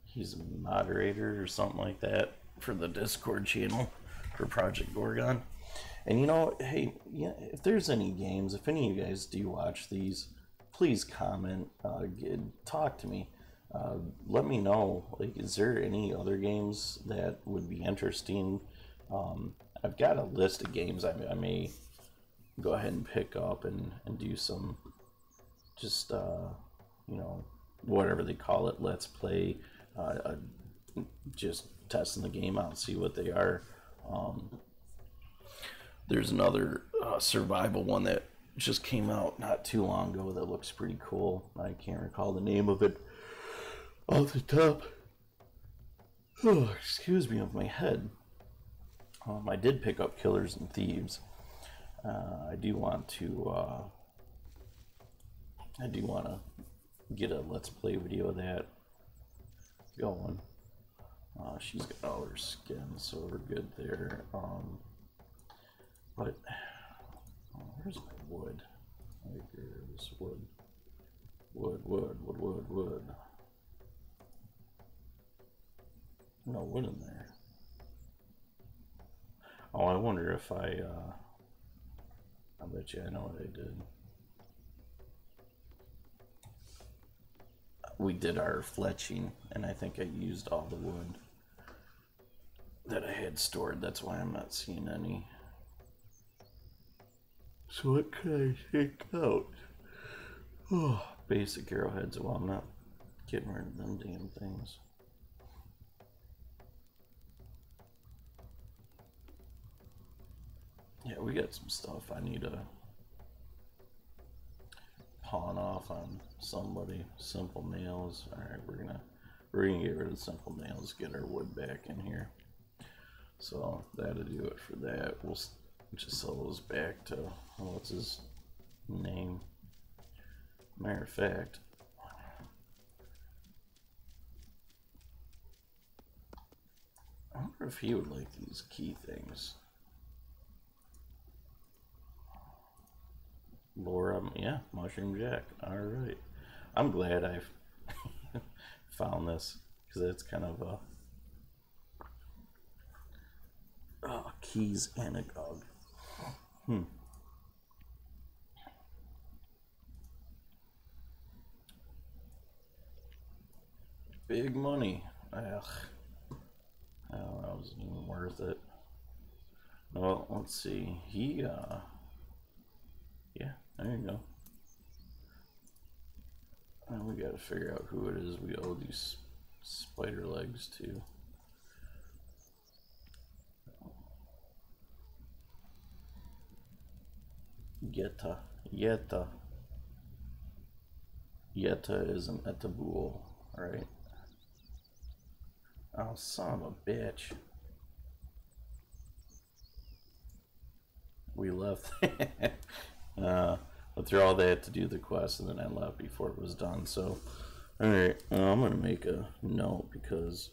He's a moderator or something like that for the Discord channel for Project Gorgon. And you know, hey, yeah, if there's any games, if any of you guys do watch these, please comment, talk to me. Let me know, like, is there any other games that would be interesting? I've got a list of games I may go ahead and pick up and do some, just, you know, whatever they call it, let's play, just testing the game out and see what they are. There's another survival one that just came out not too long ago that looks pretty cool. I can't recall the name of it off the top. Oh, excuse me, of my head. I did pick up Killers and Thieves. I do want to get a let's play video of that going. She's got all her skin, so we're good there. But where's my wood? Right here's wood. Wood. No wood in there. Oh, I wonder if I bet you I know what I did. We did our fletching, and I think I used all the wood. that I had stored. That's why I'm not seeing any. So what can I take out? Oh, basic arrowheads. Well, I'm not getting rid of them damn things. Yeah, we got some stuff I need to pawn off on somebody. Simple nails. All right, we're gonna get rid of simple nails. Get our wood back in here. So that'll do it for that. We'll just sell those back to what's his name. Matter of fact, I wonder if he would like these key things. Laura, yeah, Mushroom Jack. All right, I'm glad I've found this because it's kind of a keys anagogue. Big money. Ugh. I don't know, that wasn't even worth it. Well, let's see. Yeah, there you go. And we gotta figure out who it is we owe these spider legs to. Yetta is an etabule, right? Oh, son of a bitch. We left. Went through all that to do the quest, and then I left before it was done. So, alright, I'm going to make a note because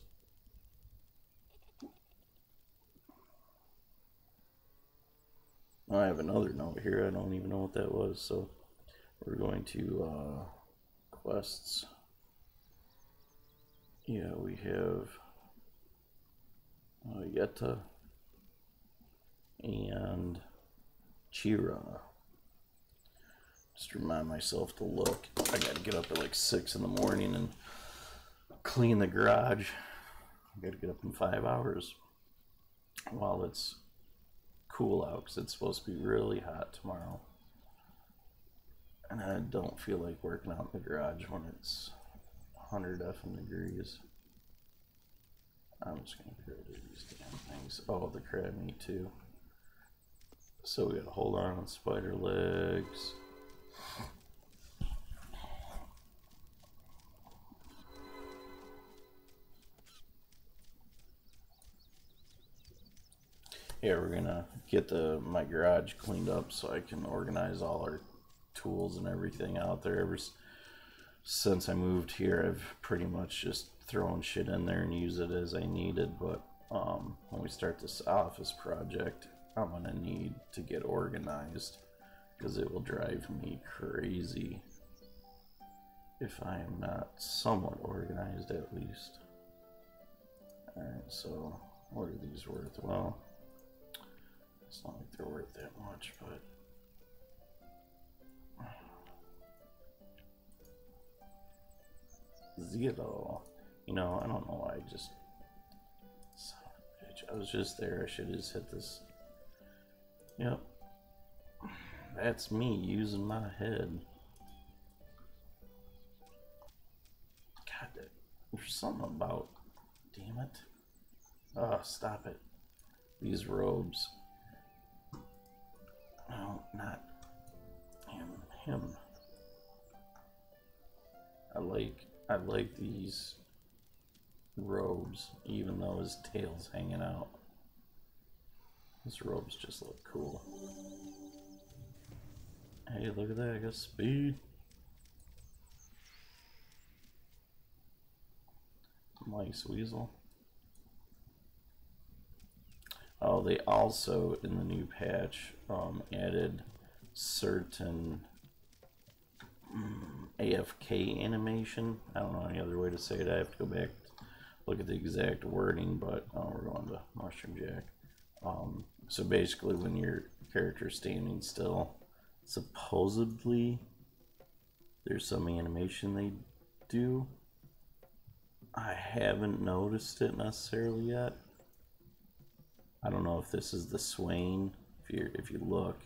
I have another note here. I don't even know what that was. So, we're going to quests. Yeah, we have Yetta and Chira. Just remind myself to look. I gotta get up at like 6 in the morning and clean the garage. I gotta get up in 5 hours while it's cool out because it's supposed to be really hot tomorrow. And I don't feel like working out in the garage when it's 100 effing degrees. I'm just gonna get rid of these damn things. Oh, the crab meat too. So we gotta hold on spider legs. Yeah, we're gonna get my garage cleaned up so I can organize all our tools and everything out there. Ever since I moved here, I've pretty much just thrown shit in there and use it as I needed. But when we start this office project, I'm gonna need to get organized because it will drive me crazy if I am not somewhat organized at least. Alright, so what are these worth? Well, it's not like they're worth that much, but zero. You know, I don't know why I just. Son of a bitch. I was just there. I should have just hit this. Yep. That's me using my head. God, there's something about. Damn it. Oh, stop it. These robes. No, not him. I like these robes, even though his tail's hanging out. His robes just look cool. Hey, look at that, I got speed. Nice weasel. Oh, they also, in the new patch, added certain AFK animation. I don't know any other way to say it. I have to go back, look at the exact wording, but we're going to Mushroom Jack. So basically, when your character's standing still, supposedly there's some animation they do. I haven't noticed it necessarily yet, I don't know if this is the swaying. If you look,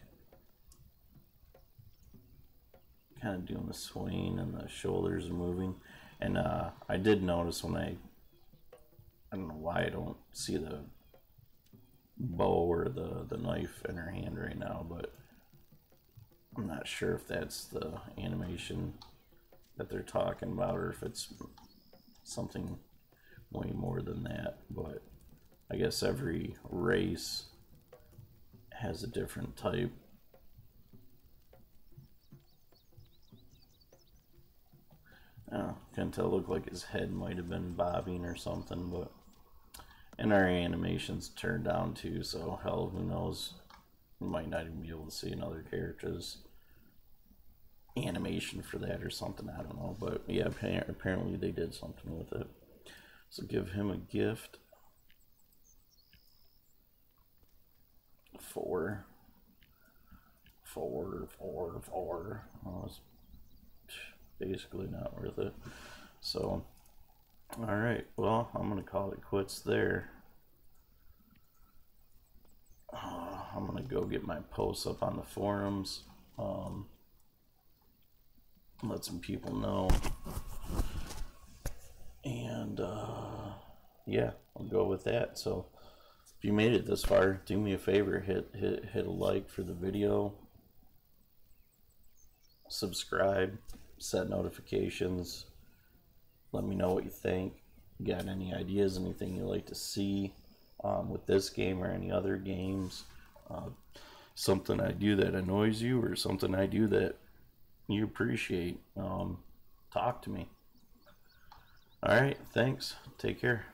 kind of doing the swaying and the shoulders are moving. And I did notice when I don't know why I don't see the bow or the knife in her hand right now, but I'm not sure if that's the animation that they're talking about or if it's something way more than that. But I guess every race has a different type. Couldn't tell, looked like his head might have been bobbing or something, but and our animation's turned down too, so hell, who knows? We might not even be able to see another character's animation for that or something, I don't know. But yeah, apparently they did something with it. So give him a gift. 4. Well, it's basically not worth it. So, alright, well, I'm going to call it quits there. I'm going to go get my posts up on the forums. Let some people know. And, yeah, I'll go with that. So, if you made it this far, do me a favor, hit a like for the video. Subscribe, set notifications. Let me know what you think. Got any ideas, anything you'd like to see with this game or any other games? Something I do that annoys you or something I do that you appreciate. Talk to me. Alright, thanks. Take care.